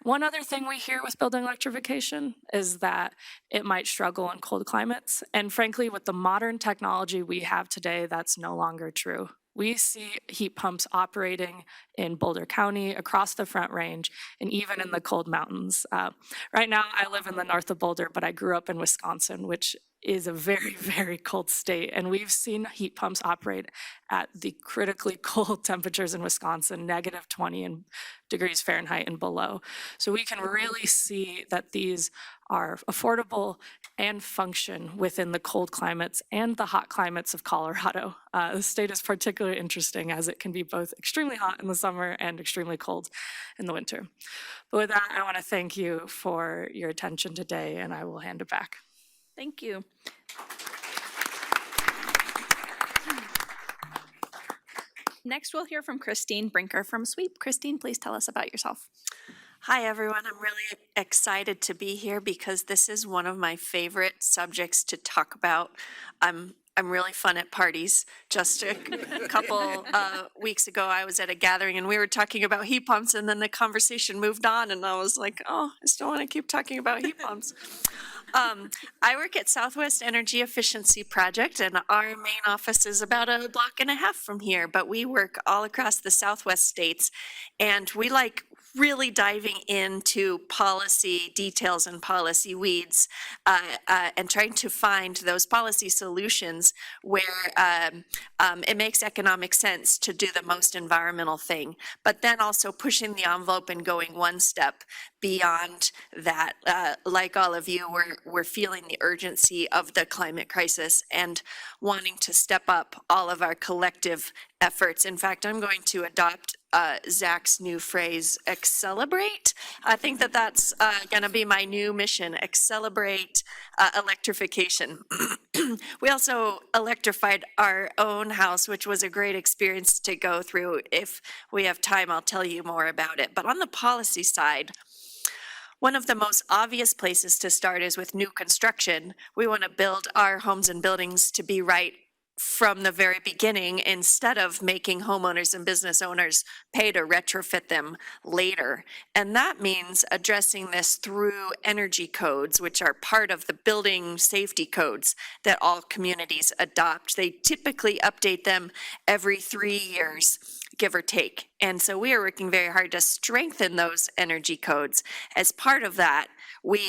S8: One other thing we hear with building electrification is that it might struggle in cold climates. And frankly, with the modern technology we have today, that's no longer true. We see heat pumps operating in Boulder County, across the Front Range, and even in the cold mountains. Right now, I live in the north of Boulder, but I grew up in Wisconsin, which is a very, very cold state. And we've seen heat pumps operate at the critically cold temperatures in Wisconsin, -20 degrees Fahrenheit and below. So we can really see that these are affordable and function within the cold climates and the hot climates of Colorado. The state is particularly interesting as it can be both extremely hot in the summer and extremely cold in the winter. But with that, I want to thank you for your attention today, and I will hand it back.
S1: Thank you. Next, we'll hear from Christine Brinker from Sweep. Christine, please tell us about yourself.
S9: Hi, everyone. I'm really excited to be here because this is one of my favorite subjects to talk about. I'm really fun at parties. Just a couple weeks ago, I was at a gathering and we were talking about heat pumps, and then the conversation moved on, and I was like, oh, I still want to keep talking about heat pumps. I work at Southwest Energy Efficiency Project, and our main office is about a block and a half from here, but we work all across the Southwest states, and we like really diving into policy details and policy weeds, and trying to find those policy solutions where it makes economic sense to do the most environmental thing, but then also pushing the envelope and going one step beyond that. Like all of you, we're feeling the urgency of the climate crisis and wanting to step up all of our collective efforts. In fact, I'm going to adopt Zach's new phrase, Xcelebrate. I think that's going to be my new mission, Xcelebrate electrification. We also electrified our own house, which was a great experience to go through. If we have time, I'll tell you more about it. But on the policy side, one of the most obvious places to start is with new construction. We want to build our homes and buildings to be right from the very beginning, instead of making homeowners and business owners pay to retrofit them later. And that means addressing this through energy codes, which are part of the building safety codes that all communities adopt. They typically update them every 3 years, give or take. And so we are working very hard to strengthen those energy codes. As part of that, we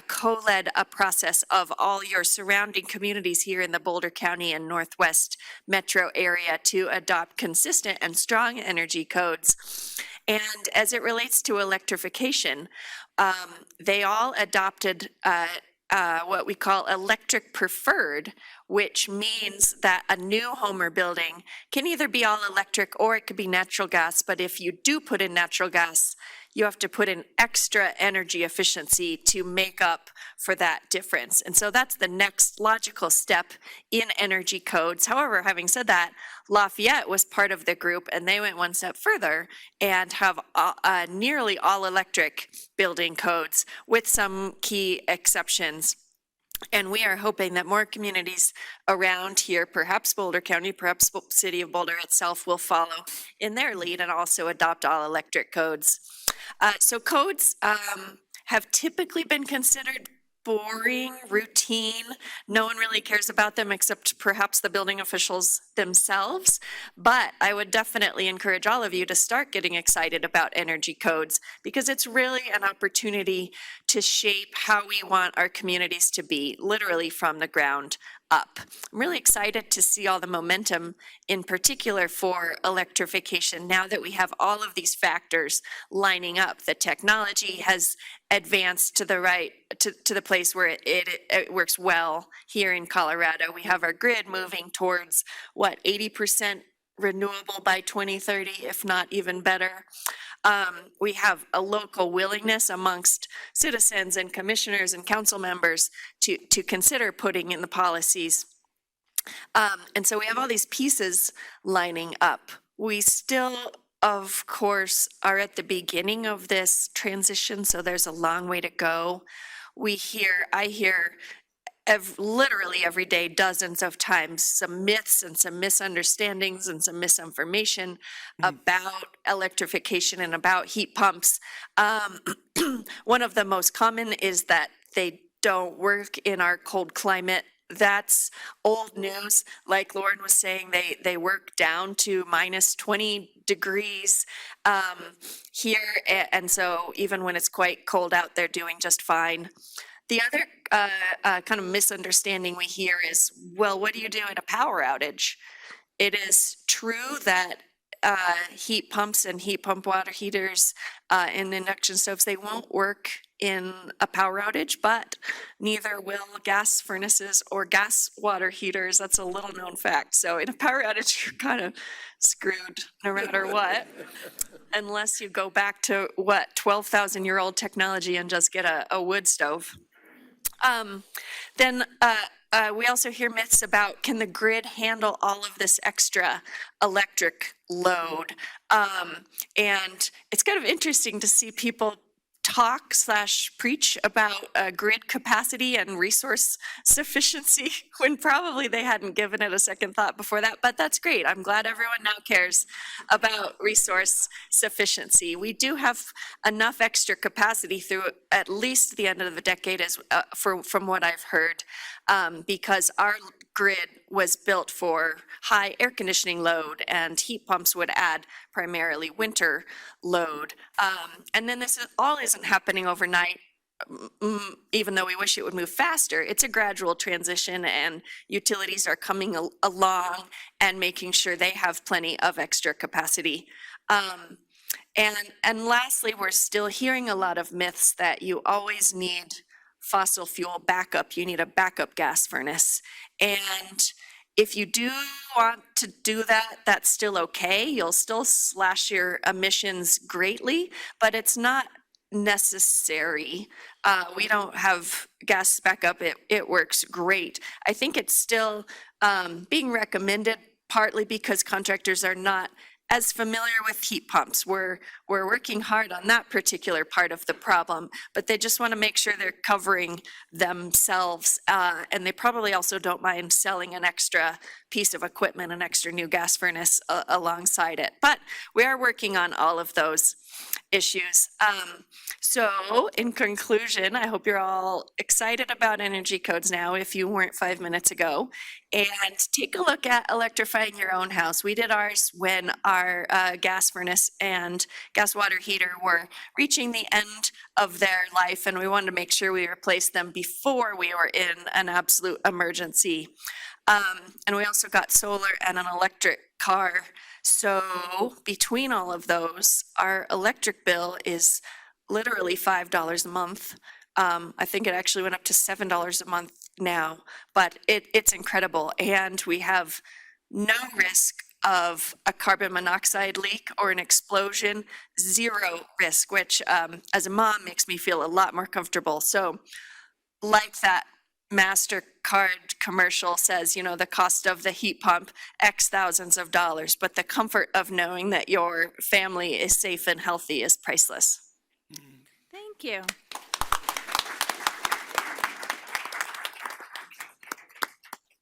S9: co-led a process of all your surrounding communities here in the Boulder County and Northwest metro area to adopt consistent and strong energy codes. And as it relates to electrification, they all adopted what we call electric preferred, which means that a new home or building can either be all electric or it could be natural gas. But if you do put in natural gas, you have to put in extra energy efficiency to make up for that difference. And so that's the next logical step in energy codes. However, having said that, Lafayette was part of the group, and they went one step further and have nearly all electric building codes with some key exceptions. And we are hoping that more communities around here, perhaps Boulder County, perhaps the city of Boulder itself, will follow in their lead and also adopt all electric codes. So codes have typically been considered boring, routine. No one really cares about them except perhaps the building officials themselves. But I would definitely encourage all of you to start getting excited about energy codes because it's really an opportunity to shape how we want our communities to be, literally from the ground up. I'm really excited to see all the momentum, in particular for electrification, now that we have all of these factors lining up. The technology has advanced to the right, to the place where it works well here in Colorado. We have our grid moving towards, 80% renewable by 2030, if not even better. We have a local willingness amongst citizens and commissioners and council members to consider putting in the policies. And so we have all these pieces lining up. We still, of course, are at the beginning of this transition, so there's a long way to go. I hear literally every day, dozens of times, some myths and some misunderstandings and some misinformation about electrification and about heat pumps. One of the most common is that they don't work in our cold climate. That's old news. Like Lauren was saying, they work down to minus 20 degrees here. And so even when it's quite cold out, they're doing just fine. The other kind of misunderstanding we hear is, well, what do you do in a power outage? It is true that heat pumps and heat pump water heaters and induction stoves, they won't work in a power outage, but neither will gas furnaces or gas water heaters. That's a little known fact. So in a power outage, you're kind of screwed no matter what, unless you go back to 12,000-year-old technology and just get a wood stove. Then we also hear myths about, can the grid handle all of this extra electric load? And it's kind of interesting to see people talk/preach about grid capacity and resource sufficiency when probably they hadn't given it a second thought before that, but that's great. I'm glad everyone now cares about resource sufficiency. We do have enough extra capacity through at least the end of the decade, from what I've heard, because our grid was built for high air conditioning load, and heat pumps would add primarily winter load. And then this all isn't happening overnight, even though we wish it would move faster. It's a gradual transition, and utilities are coming along and making sure they have plenty of extra capacity. And lastly, we're still hearing a lot of myths that you always need fossil fuel backup. You need a backup gas furnace. And if you do want to do that, that's still okay. You'll still slash your emissions greatly, but it's not necessary. We don't have gas backup. It works great. I think it's still being recommended partly because contractors are not as familiar with heat pumps. We're working hard on that particular part of the problem, but they just want to make sure they're covering themselves, and they probably also don't mind selling an extra piece of equipment, an extra new gas furnace alongside it. But we are working on all of those issues. So in conclusion, I hope you're all excited about energy codes now, if you weren't 5 minutes ago, and take a look at electrifying your own house. We did ours when our gas furnace and gas water heater were reaching the end of their life, and we wanted to make sure we replaced them before we were in an absolute emergency. And we also got solar and an electric car. So between all of those, our electric bill is literally $5 a month. I think it actually went up to $7 a month now, but it's incredible. And we have no risk of a carbon monoxide leak or an explosion, zero risk, which as a mom makes me feel a lot more comfortable. So like that MasterCard commercial says, you know, the cost of the heat pump, X thousands of dollars, but the comfort of knowing that your family is safe and healthy is priceless.
S1: Thank you.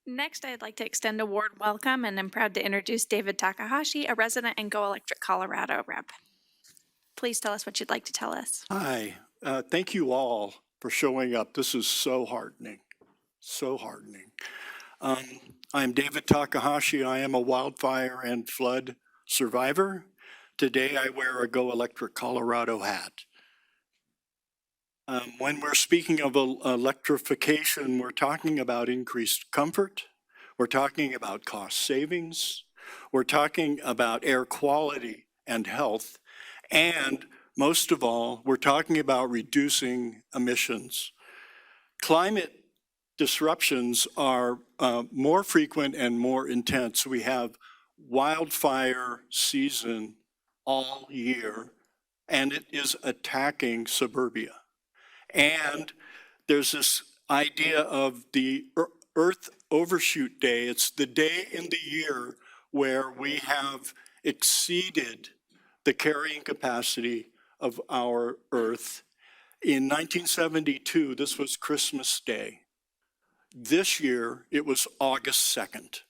S1: Next, I'd like to extend a warm welcome, and I'm proud to introduce David Takahashi, a resident and Go Electric Colorado rep. Please tell us what you'd like to tell us.
S10: Hi, thank you all for showing up. This is so heartening, so heartening. I'm David Takahashi. I am a wildfire and flood survivor. Today I wear a Go Electric Colorado hat. When we're speaking of electrification, we're talking about increased comfort. We're talking about cost savings. We're talking about air quality and health. And most of all, we're talking about reducing emissions. Climate disruptions are more frequent and more intense. We have wildfire season all year, and it is attacking suburbia. And there's this idea of the Earth Overshoot Day. It's the day in the year where we have exceeded the carrying capacity of our Earth. In 1972, this was Christmas Day. This year, it was August 2nd.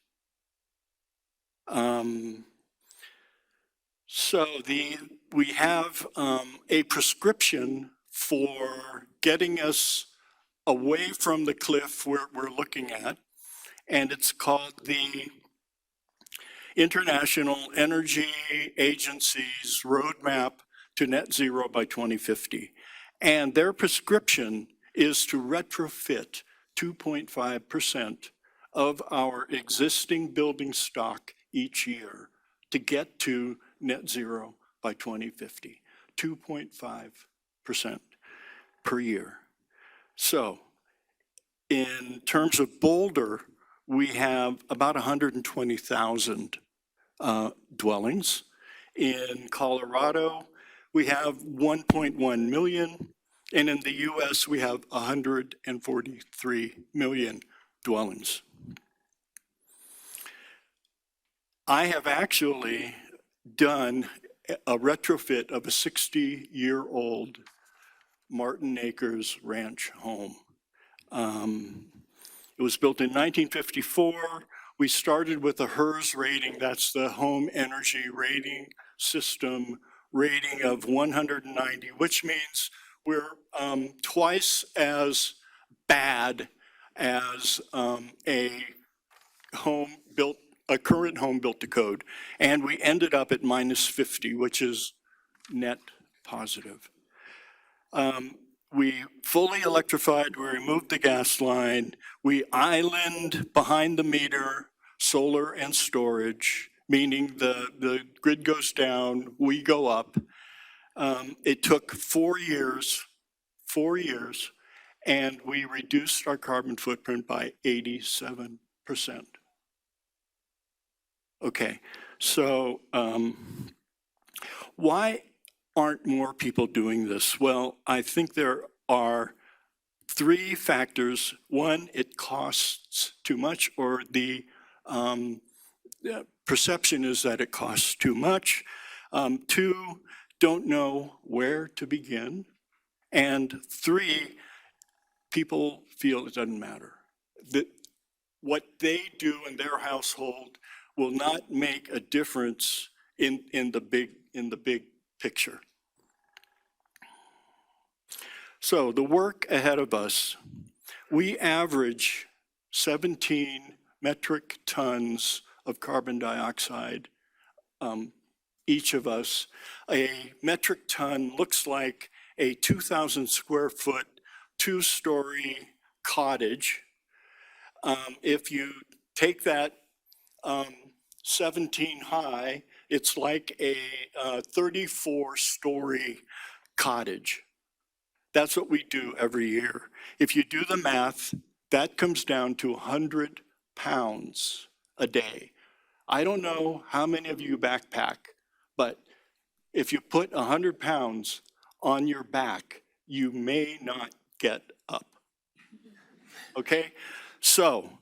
S10: We have a prescription for getting us away from the cliff we're looking at, and it's called the International Energy Agency's Roadmap to Net Zero by 2050. And their prescription is to retrofit 2.5% of our existing building stock each year to get to net zero by 2050, 2.5% per year. So in terms of Boulder, we have about 120,000 dwellings. In Colorado, we have 1.1 million. And in the US, we have 143 million dwellings. I have actually done a retrofit of a 60-year-old Martin Acres ranch home. It was built in 1954. We started with a HERS rating, that's the Home Energy Rating System rating of 190, which means we're twice as bad as a current home built to code. And we ended up at -50, which is net positive. We fully electrified, we removed the gas line, we island behind the meter, solar and storage, meaning the grid goes down, we go up. It took 4 years, and we reduced our carbon footprint by 87%. Okay, so why aren't more people doing this? Well, I think there are 3 factors. One, it costs too much, or the perception is that it costs too much. 2, don't know where to begin. And 3, people feel it doesn't matter. That what they do in their household will not make a difference in the big picture. So the work ahead of us, we average 17 metric tons of carbon dioxide, each of us. A metric ton looks like a 2,000 square foot, 2-story cottage. If you take that 17 high, it's like a 34-story cottage. That's what we do every year. If you do the math, that comes down to 100 pounds a day. I don't know how many of you backpack, but if you put 100 pounds on your back, you may not get up. Okay? So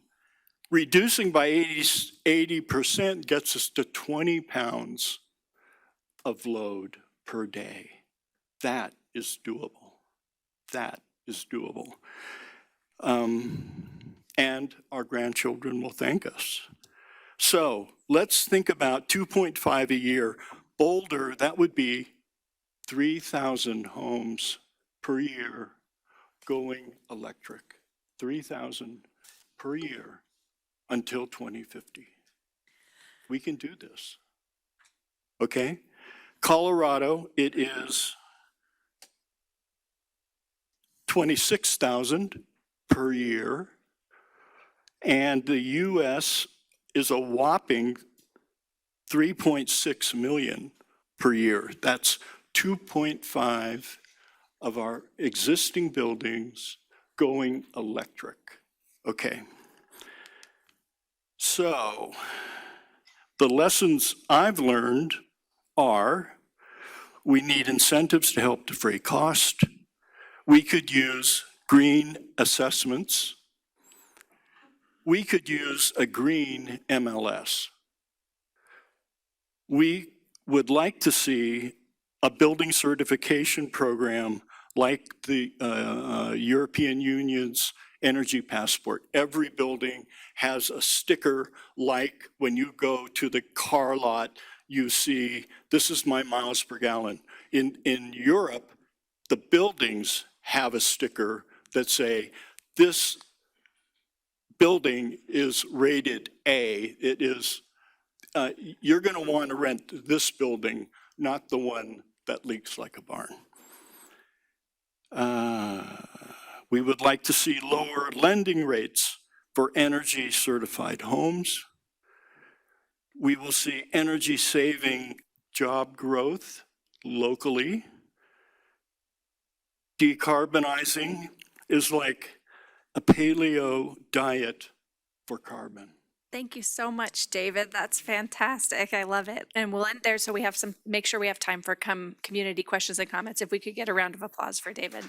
S10: reducing by 80% gets us to 20 pounds of load per day. That is doable. That is doable. And our grandchildren will thank us. So let's think about 2.5 a year. Boulder, that would be 3,000 homes per year. going electric, 3,000 per year until 2050. We can do this. Okay? Colorado, it is 26,000 per year. And the US is a whopping 3.6 million per year. That's 2.5 of our existing buildings going electric. Okay. So the lessons I've learned are we need incentives to help defray cost. We could use green assessments. We could use a green MLS. We would like to see a building certification program like the European Union's energy passport. Every building has a sticker like when you go to the car lot, you see, this is my miles per gallon. In Europe, the buildings have a sticker that say, this building is rated A. It is, you're gonna want to rent this building, not the one that leaks like a barn. We would like to see lower lending rates for energy certified homes. We will see energy saving job growth locally. Decarbonizing is like a paleo diet for carbon.
S1: Thank you so much, David. That's fantastic. I love it. And we'll end there so we have some, make sure we have time for community questions and comments. If we could get a round of applause for David.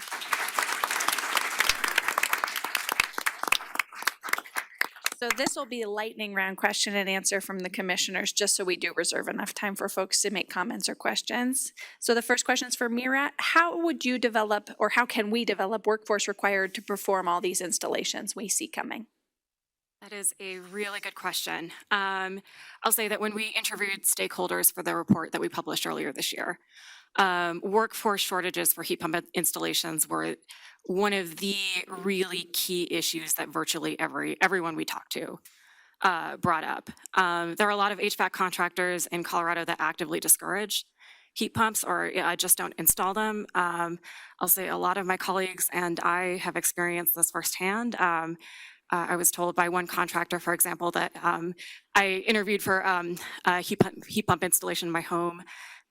S1: So this will be a lightning round question and answer from the commissioners, just so we do reserve enough time for folks to make comments or questions. So the first question is for Meera. How would you develop, or how can we develop workforce required to perform all these installations we see coming?
S7: That is a really good question. I'll say that when we interviewed stakeholders for the report that we published earlier this year, workforce shortages for heat pump installations were one of the really key issues that virtually everyone we talked to brought up. There are a lot of HVAC contractors in Colorado that actively discourage heat pumps or just don't install them. I'll say a lot of my colleagues and I have experienced this firsthand. I was told by one contractor, for example, that I interviewed for a heat pump installation in my home,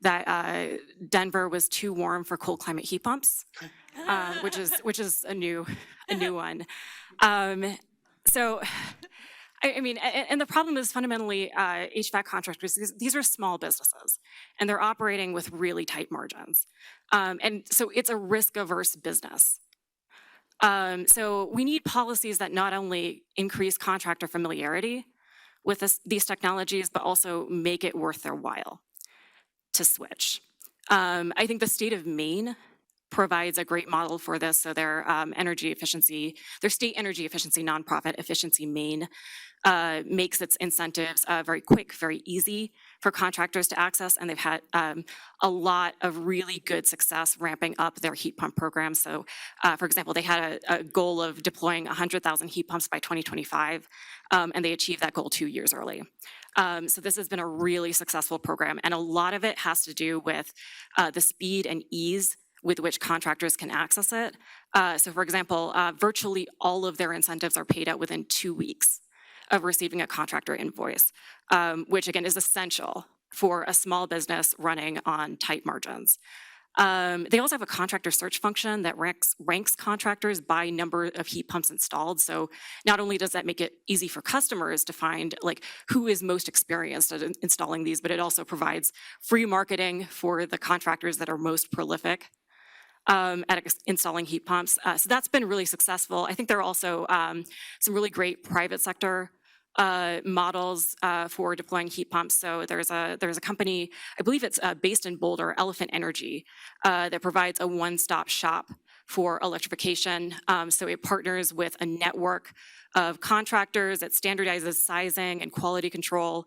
S7: that Denver was too warm for cold climate heat pumps, which is a new one. So, I mean, and the problem is fundamentally HVAC contractors. These are small businesses, and they're operating with really tight margins, and so it's a risk-averse business. So we need policies that not only increase contractor familiarity with these technologies, but also make it worth their while to switch. I think the state of Maine provides a great model for this. So their state energy efficiency nonprofit, Efficiency Maine, makes its incentives very quick, very easy for contractors to access, and they've had a lot of really good success ramping up their heat pump program. So, for example, they had a goal of deploying 100,000 heat pumps by 2025, and they achieved that goal 2 years early. So this has been a really successful program, and a lot of it has to do with the speed and ease with which contractors can access it. So for example, virtually all of their incentives are paid out within 2 weeks of receiving a contractor invoice, which again is essential for a small business running on tight margins. They also have a contractor search function that ranks contractors by number of heat pumps installed. So not only does that make it easy for customers to find like who is most experienced at installing these, but it also provides free marketing for the contractors that are most prolific at installing heat pumps. So that's been really successful. I think there are also some really great private sector models for deploying heat pumps. So there's a company, I believe it's based in Boulder, Elephant Energy, that provides a one-stop shop for electrification. So it partners with a network of contractors. It standardizes sizing and quality control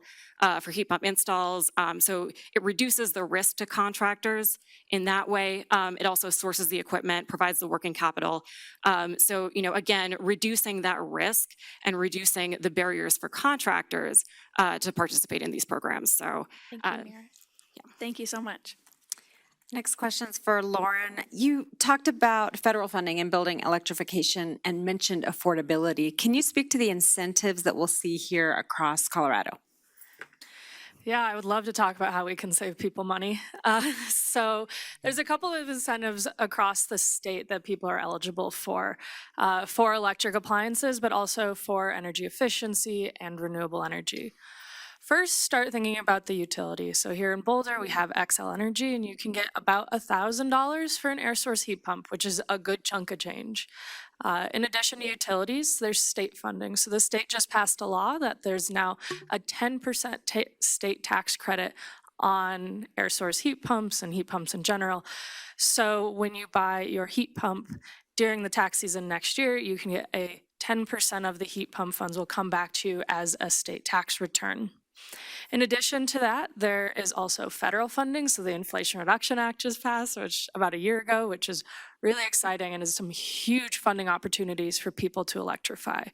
S7: for heat pump installs. So it reduces the risk to contractors in that way. It also sources the equipment, provides the working capital. So, again, reducing that risk and reducing the barriers for contractors to participate in these programs. So,
S1: Thank you, Meera. Thank you so much.
S6: Next question's for Lauren. You talked about federal funding in building electrification and mentioned affordability. Can you speak to the incentives that we'll see here across Colorado?
S8: Yeah, I would love to talk about how we can save people money. So there's a couple of incentives across the state that people are eligible for electric appliances, but also for energy efficiency and renewable energy. First, start thinking about the utility. So here in Boulder, we have Xcel Energy, and you can get about $1,000 for an air source heat pump, which is a good chunk of change. In addition to utilities, there's state funding. So the state just passed a law that there's now a 10% state tax credit on air source heat pumps and heat pumps in general. So when you buy your heat pump during the tax season next year, you can get a 10% of the heat pump funds will come back to you as a state tax return. In addition to that, there is also federal funding. So the Inflation Reduction Act just passed, which about a year ago, which is really exciting and is some huge funding opportunities for people to electrify.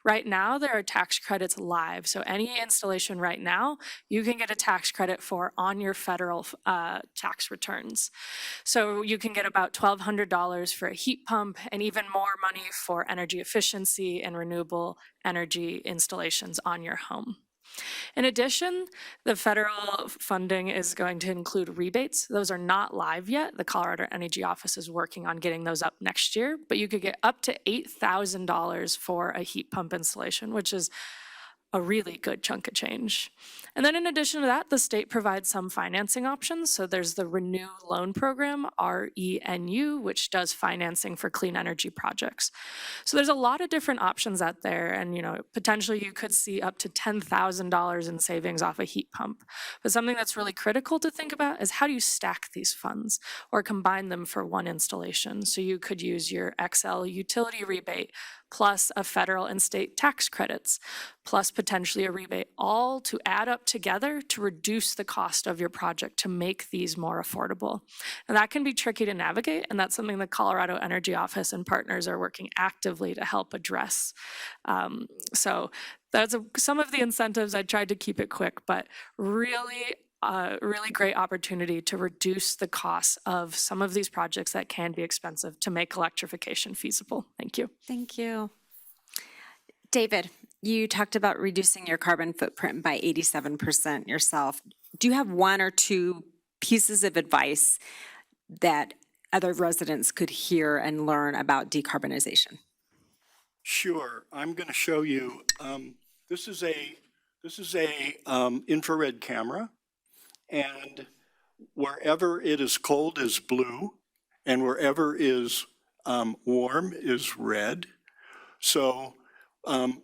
S8: Right now, there are tax credits live. So any installation right now, you can get a tax credit for on your federal tax returns. So you can get about $1,200 for a heat pump and even more money for energy efficiency and renewable energy installations on your home. In addition, the federal funding is going to include rebates. Those are not live yet. The Colorado Energy Office is working on getting those up next year, but you could get up to $8,000 for a heat pump installation, which is a really good chunk of change. And then in addition to that, the state provides some financing options. So there's the Renew Loan Program, RENU, which does financing for clean energy projects. So there's a lot of different options out there. And, potentially you could see up to $10,000 in savings off a heat pump. But something that's really critical to think about is how do you stack these funds or combine them for one installation? So you could use your Xcel utility rebate plus a federal and state tax credits, plus potentially a rebate, all to add up together to reduce the cost of your project to make these more affordable. And that can be tricky to navigate, and that's something the Colorado Energy Office and partners are working actively to help address. So that's some of the incentives. I tried to keep it quick, but really great opportunity to reduce the costs of some of these projects that can be expensive to make electrification feasible. Thank you.
S6: Thank you. David, you talked about reducing your carbon footprint by 87% yourself. Do you have one or two pieces of advice that other residents could hear and learn about decarbonization?
S10: Sure. I'm going to show you. This is a infrared camera. And wherever it is cold is blue, and wherever is warm is red. So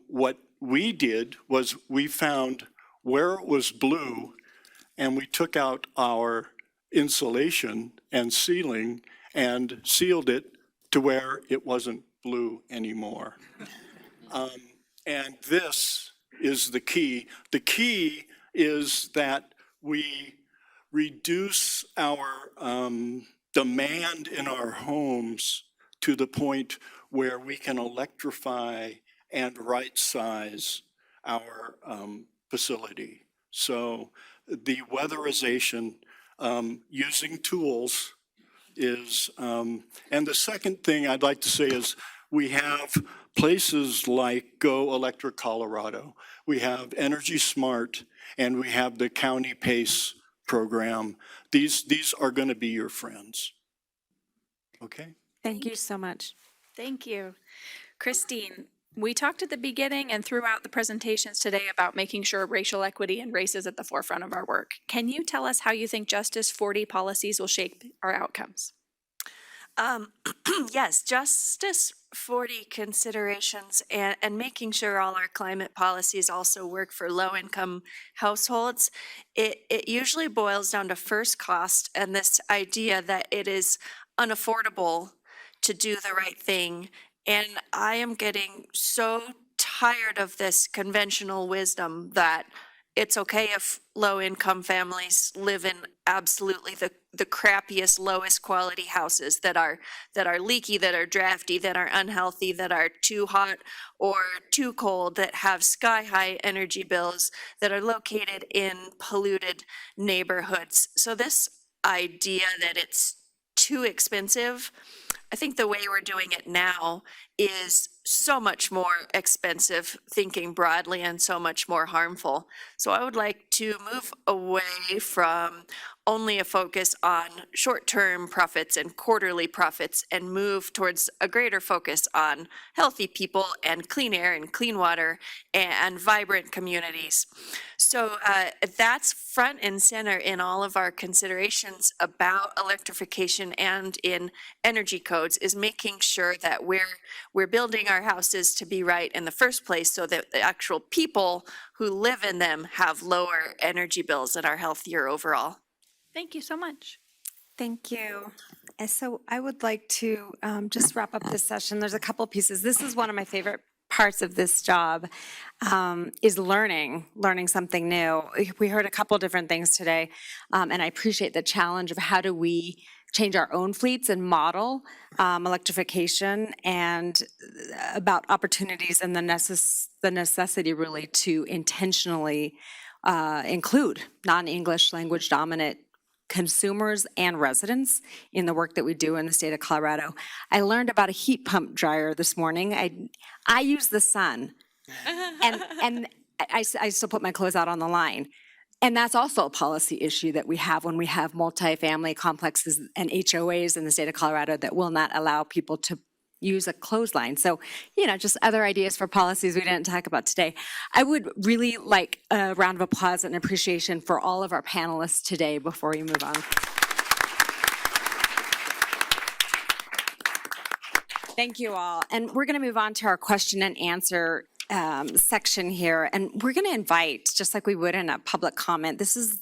S10: what we did was we found where it was blue, and we took out our insulation and ceiling and sealed it to where it wasn't blue anymore. And this is the key. The key is that we reduce our demand in our homes to the point where we can electrify and right size our facility. So the weatherization using tools is, and the second thing I'd like to say is we have places like Go Electric Colorado. We have Energy Smart, and we have the County PACE program. These are going to be your friends. Okay?
S6: Thank you so much.
S1: Thank you. Christine, we talked at the beginning and throughout the presentations today about making sure racial equity and race is at the forefront of our work. Can you tell us how you think Justice 40 policies will shape our outcomes?
S9: Yes, Justice 40 considerations and making sure all our climate policies also work for low-income households. It usually boils down to first cost and this idea that it is unaffordable to do the right thing. And I am getting so tired of this conventional wisdom that it's okay if low-income families live in absolutely the crappiest, lowest quality houses that are leaky, that are drafty, that are unhealthy, that are too hot or too cold, that have sky-high energy bills, that are located in polluted neighborhoods. So this idea that it's too expensive, I think the way we're doing it now is so much more expensive, thinking broadly, and so much more harmful. So I would like to move away from only a focus on short-term profits and quarterly profits and move towards a greater focus on healthy people and clean air and clean water and vibrant communities. So that's front and center in all of our considerations about electrification and in energy codes, is making sure that we're building our houses to be right in the first place so that the actual people who live in them have lower energy bills and are healthier overall.
S1: Thank you so much.
S6: Thank you. And so I would like to just wrap up this session. There's a couple pieces. This is one of my favorite parts of this job, is learning something new. We heard a couple different things today, and I appreciate the challenge of how do we change our own fleets and model electrification, and about opportunities and the necessity really to intentionally include non-English language dominant consumers and residents in the work that we do in the state of Colorado. I learned about a heat pump dryer this morning. I use the sun, and I still put my clothes out on the line. And that's also a policy issue that we have when we have multifamily complexes and HOAs in the state of Colorado that will not allow people to use a clothesline. So, just other ideas for policies we didn't talk about today. I would really like a round of applause and appreciation for all of our panelists today before we move on. Thank you all. And we're going to move on to our question and answer section here, and we're going to invite, just like we would in a public comment, this is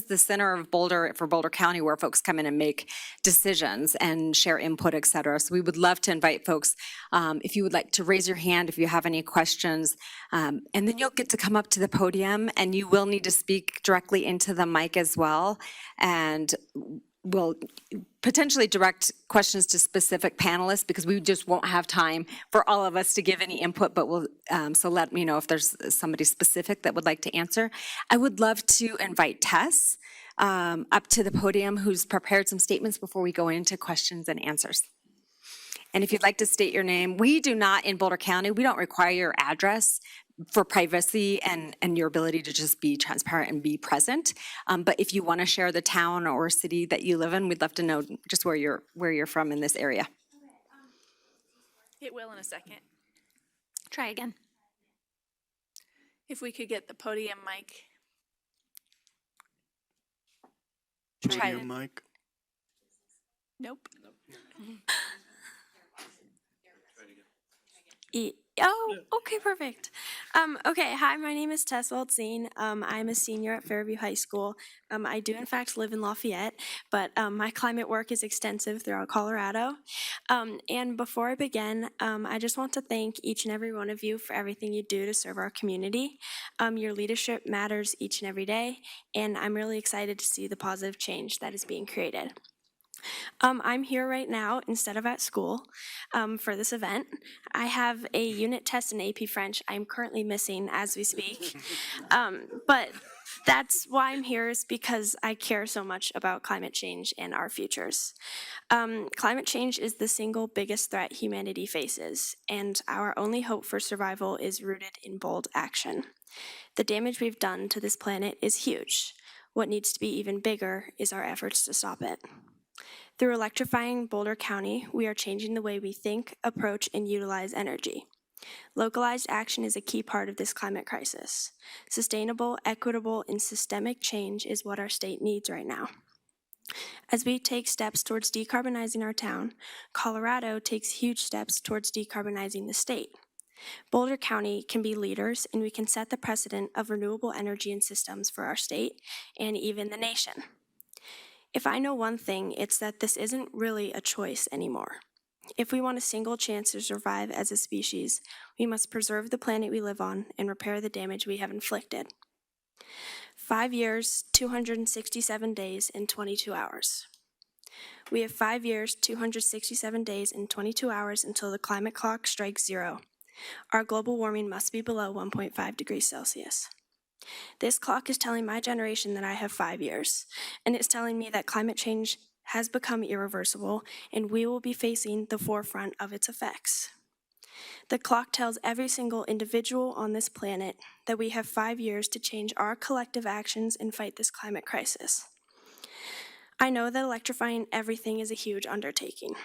S6: the center of Boulder for Boulder County, where folks come in and make decisions and share input, et cetera. So we would love to invite folks, if you would like to raise your hand if you have any questions, and then you'll get to come up to the podium, and you will need to speak directly into the mic as well, and we'll potentially direct questions to specific panelists because we just won't have time for all of us to give any input, but we'll, so let me know if there's somebody specific that would like to answer. I would love to invite Tess up to the podium, who's prepared some statements before we go into questions and answers. And if you'd like to state your name, we do not, in Boulder County, we don't require your address for privacy and your ability to just be transparent and be present. But if you want to share the town or city that you live in, we'd love to know just where you're from in this area.
S1: It will in a second. Try again. If we could get the podium mic. Try it.
S10: Podium mic.
S1: Nope.
S11: Oh, okay, perfect. Okay, hi, my name is Tess Waltzine. I'm a senior at Fairview High School. I do in fact live in Lafayette, but my climate work is extensive throughout Colorado. And before I begin, I just want to thank each and every one of you for everything you do to serve our community. Your leadership matters each and every day, and I'm really excited to see the positive change that is being created. I'm here right now instead of at school for this event. I have a unit test in AP French I'm currently missing as we speak. But that's why I'm here, is because I care so much about climate change and our futures. Climate change is the single biggest threat humanity faces, and our only hope for survival is rooted in bold action. The damage we've done to this planet is huge. What needs to be even bigger is our efforts to stop it. Through electrifying Boulder County, we are changing the way we think, approach, and utilize energy. Localized action is a key part of this climate crisis. Sustainable, equitable, and systemic change is what our state needs right now. As we take steps towards decarbonizing our town, Colorado takes huge steps towards decarbonizing the state. Boulder County can be leaders, and we can set the precedent of renewable energy and systems for our state and even the nation. If I know one thing, it's that this isn't really a choice anymore. If we want a single chance to survive as a species, we must preserve the planet we live on and repair the damage we have inflicted. 5 years, 267 days, and 22 hours. We have 5 years, 267 days, and 22 hours until the climate clock strikes zero. Our global warming must be below 1.5 degrees Celsius. This clock is telling my generation that I have 5 years, and it's telling me that climate change has become irreversible, and we will be facing the forefront of its effects. The clock tells every single individual on this planet that we have 5 years to change our collective actions and fight this climate crisis. I know that electrifying everything is a huge undertaking,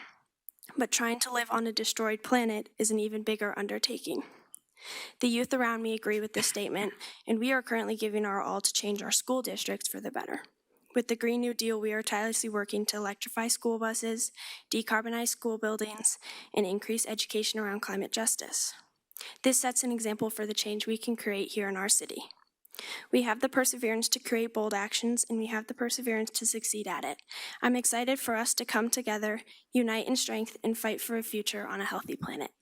S11: but trying to live on a destroyed planet is an even bigger undertaking. The youth around me agree with this statement, and we are currently giving our all to change our school districts for the better. With the Green New Deal, we are tirelessly working to electrify school buses, decarbonize school buildings, and increase education around climate justice. This sets an example for the change we can create here in our city. We have the perseverance to create bold actions, and we have the perseverance to succeed at it. I'm excited for us to come together, unite in strength, and fight for a future on a healthy planet.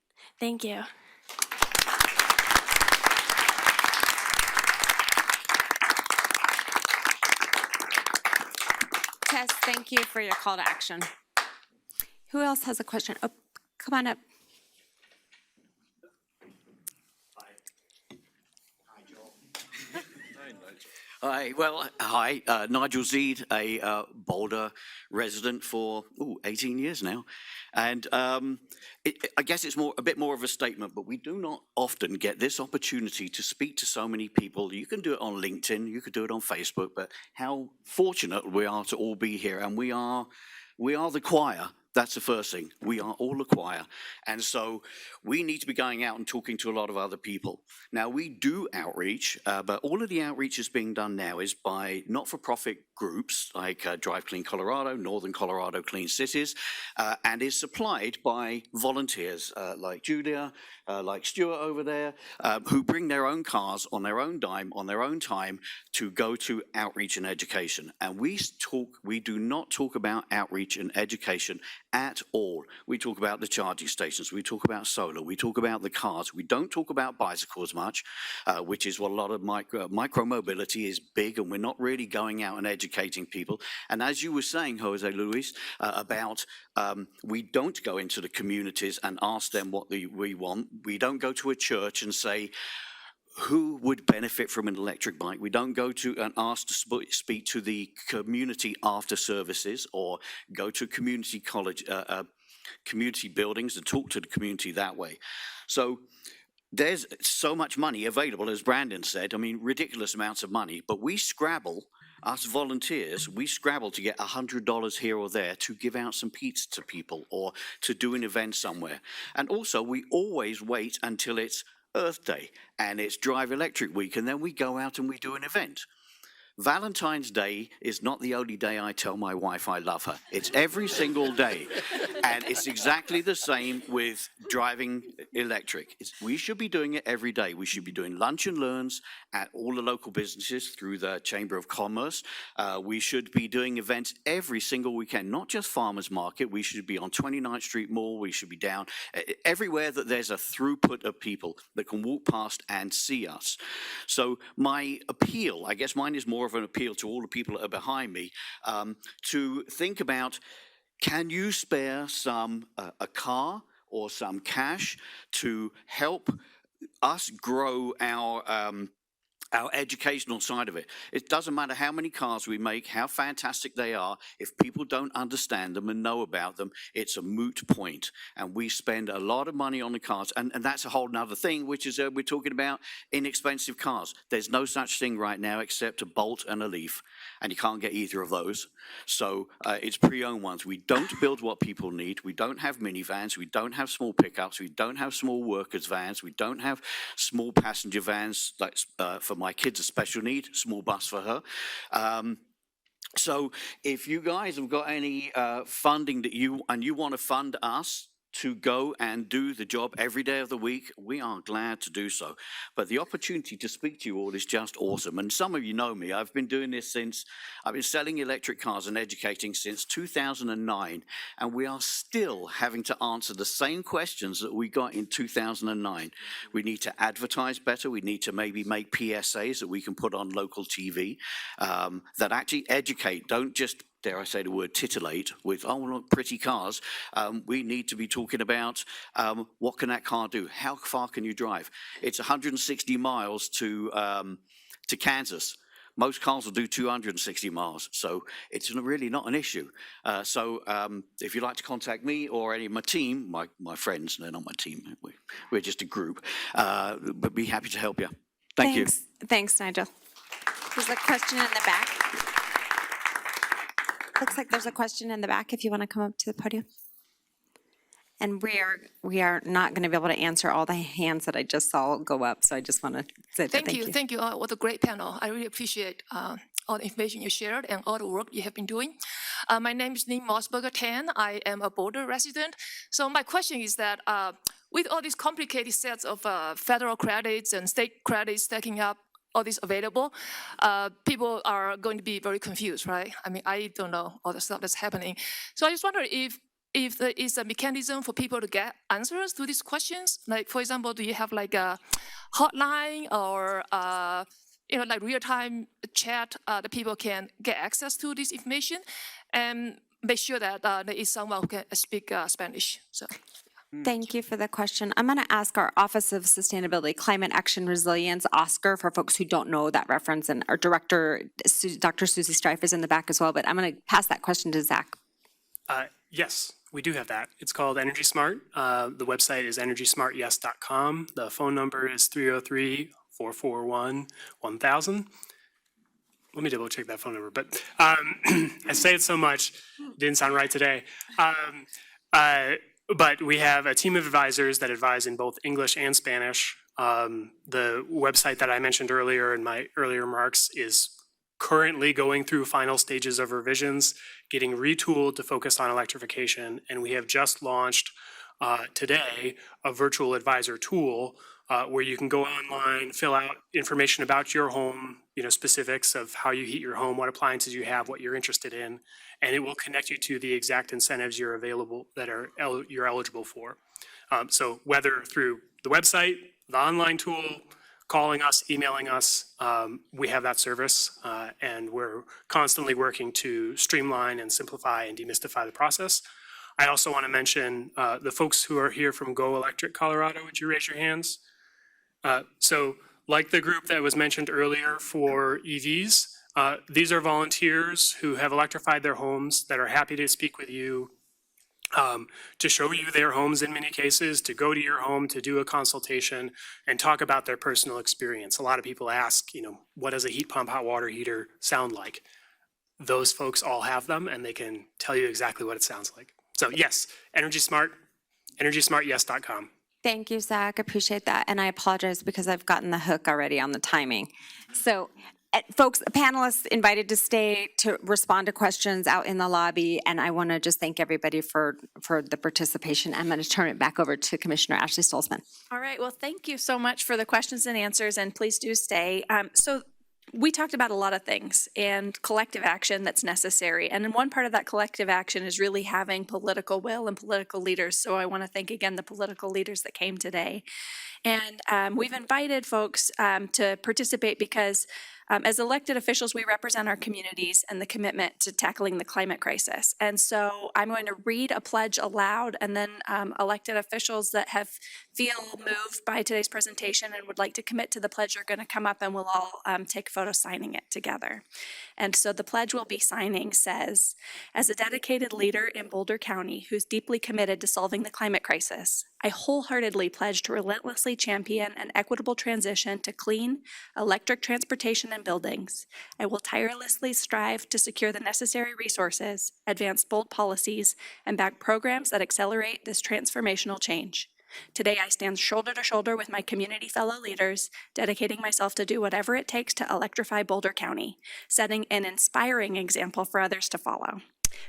S11: Thank you.
S6: Tess, thank you for your call to action. Who else has a question? Oh, come on up.
S12: Hi, Nigel Zeed, a Boulder resident for 18 years now. And I guess it's a bit more of a statement, but we do not often get this opportunity to speak to so many people. You can do it on LinkedIn, you could do it on Facebook, but how fortunate we are to all be here. And we are the choir. That's the first thing. We are all a choir. And so we need to be going out and talking to a lot of other people. Now, we do outreach, but all of the outreach is being done now is by not-for-profit groups like Drive Clean Colorado, Northern Colorado Clean Cities, and is supplied by volunteers like Julia, like Stuart over there, who bring their own cars on their own dime, on their own time to go to outreach and education. And we do not talk about outreach and education at all. We talk about the charging stations, we talk about solar, we talk about the cars, we don't talk about bicycles much, which is what a lot of micro-mobility is big, and we're not really going out and educating people. And as you were saying, José Luis, about we don't go into the communities and ask them what we want. We don't go to a church and say, who would benefit from an electric bike? We don't go to and ask to speak to the community after services or go to community college, community buildings and talk to the community that way. So there's so much money available, as Brandyn said, I mean, ridiculous amounts of money, but we scrabble, us volunteers, we scrabble to get $100 here or there to give out some pizza to people or to do an event somewhere. And also we always wait until it's Earth Day and it's Drive Electric Week, and then we go out and we do an event. Valentine's Day is not the only day I tell my wife I love her. It's every single day. And it's exactly the same with driving electric. We should be doing it every day. We should be doing lunch and learns at all the local businesses through the Chamber of Commerce. We should be doing events every single weekend, not just Farmers Market. We should be on 29th Street Mall. We should be down everywhere that there's a throughput of people that can walk past and see us. So my appeal, I guess mine is more of an appeal to all the people that are behind me, to think about, can you spare some a car or some cash to help us grow our educational side of it? It doesn't matter how many cars we make, how fantastic they are. If people don't understand them and know about them, it's a moot point. And we spend a lot of money on the cars. And that's a whole nother thing, which is we're talking about inexpensive cars. There's no such thing right now except a Bolt and a Leaf. And you can't get either of those. So it's pre-owned ones. We don't build what people need. We don't have minivans. We don't have small pickups. We don't have small workers' vans. We don't have small passenger vans like for my kids, a special need, small bus for her. So if you guys have got any funding that you want to fund us to go and do the job every day of the week, we are glad to do so. But the opportunity to speak to you all is just awesome. And some of you know me. I've been doing this since, I've been selling electric cars and educating since 2009. And we are still having to answer the same questions that we got in 2009. We need to advertise better. We need to maybe make PSAs that we can put on local TV that actually educate, don't just, dare I say the word, titillate with, oh, look, pretty cars. We need to be talking about what can that car do? How far can you drive? It's 160 miles to Kansas. Most cars will do 260 miles, so it's really not an issue. So if you'd like to contact me or any of my team, my friends, they're not my team, we're just a group, but be happy to help you. Thank you.
S6: Thanks, Nigel. There's a question in the back. Looks like there's a question in the back if you want to come up to the podium. And we are not going to be able to answer all the hands that I just saw go up, so I just want to say thank you.
S13: Thank you. What a great panel. I really appreciate all the information you shared and all the work you have been doing. My name is Ning Mossberger-Tan. I am a Boulder resident. So my question is that with all these complicated sets of federal credits and state credits stacking up, all this available, people are going to be very confused, right? I mean, I don't know all the stuff that's happening. So I just wonder if there is a mechanism for people to get answers to these questions. Like, for example, do you have like a hotline or like real-time chat that people can get access to this information and make sure that there is someone who can speak Spanish? So.
S6: Thank you for the question. I'm going to ask our Office of Sustainability, Climate Action Resilience, Oscar, for folks who don't know that reference, and our director, Dr. Susie Strife, is in the back as well, but I'm going to pass that question to Zach.
S2: Yes, we do have that. It's called Energy Smart. The website is energysmartyes.com. The phone number is 303-441-1000. Let me double check that phone number, but I say it so much, it didn't sound right today. But we have a team of advisors that advise in both English and Spanish. The website that I mentioned earlier in my earlier remarks is currently going through final stages of revisions, getting retooled to focus on electrification. And we have just launched today a virtual advisor tool where you can go online, fill out information about your home, specifics of how you heat your home, what appliances you have, what you're interested in, and it will connect you to the exact incentives you're eligible for. So whether through the website, the online tool, calling us, emailing us, we have that service, and we're constantly working to streamline and simplify and demystify the process. I also want to mention the folks who are here from Go Electric Colorado. Would you raise your hands? So like the group that was mentioned earlier for EVs, these are volunteers who have electrified their homes that are happy to speak with you, to show you their homes in many cases, to go to your home, to do a consultation and talk about their personal experience. A lot of people ask, what does a heat pump hot water heater sound like? Those folks all have them and they can tell you exactly what it sounds like. So yes, Energy Smart, energysmartyes.com.
S6: Thank you, Zach. Appreciate that. And I apologize because I've gotten the hook already on the timing. So folks, panelists invited to stay to respond to questions out in the lobby. And I want to just thank everybody for the participation. I'm going to turn it back over to Commissioner Ashley Stolzmann.
S1: All right. Well, thank you so much for the questions and answers, and please do stay. So we talked about a lot of things and collective action that's necessary. And one part of that collective action is really having political will and political leaders. So I want to thank again the political leaders that came today. And we've invited folks to participate because as elected officials, we represent our communities and the commitment to tackling the climate crisis. And so I'm going to read a pledge aloud, and then elected officials that feel moved by today's presentation and would like to commit to the pledge are going to come up and we'll all take a photo signing it together. And so the pledge we'll be signing says, as a dedicated leader in Boulder County who's deeply committed to solving the climate crisis, I wholeheartedly pledge to relentlessly champion an equitable transition to clean, electric transportation and buildings. I will tirelessly strive to secure the necessary resources, advance bold policies, and back programs that accelerate this transformational change. Today, I stand shoulder to shoulder with my community fellow leaders, dedicating myself to do whatever it takes to electrify Boulder County, setting an inspiring example for others to follow.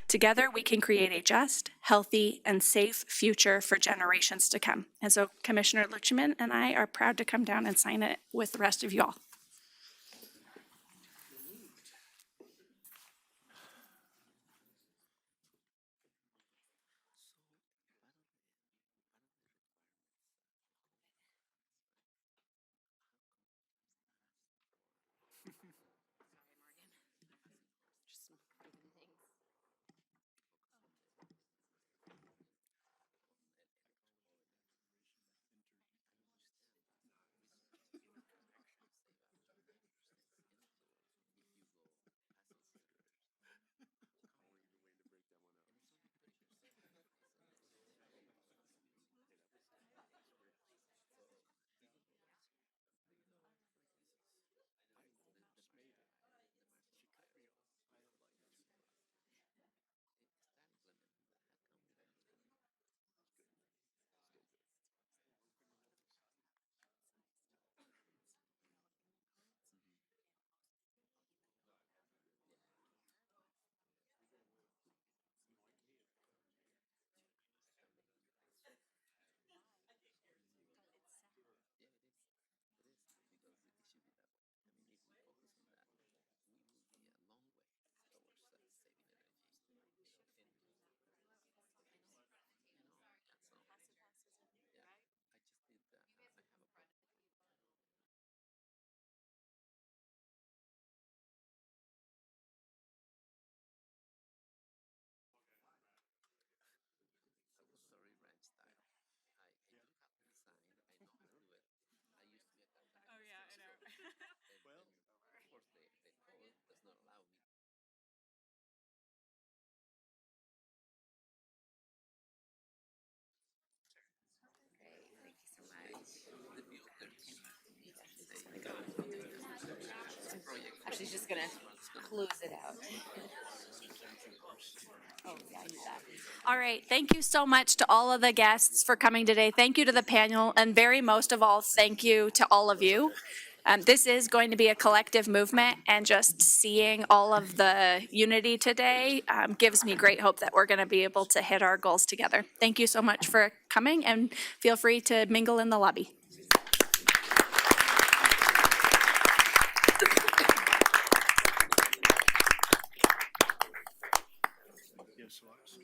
S1: Together, we can create a just, healthy, and safe future for generations to come. And so Commissioner Loachamin and I are proud to come down and sign it with the rest of you all.
S14: She's just gonna close it out.
S1: All right, thank you so much to all of the guests for coming today. Thank you to the panel, and very most of all, thank you to all of you. This is going to be a collective movement, and just seeing all of the unity today gives me great hope that we're going to be able to hit our goals together. Thank you so much for coming, and feel free to mingle in the lobby.
S10: Yes, Lois.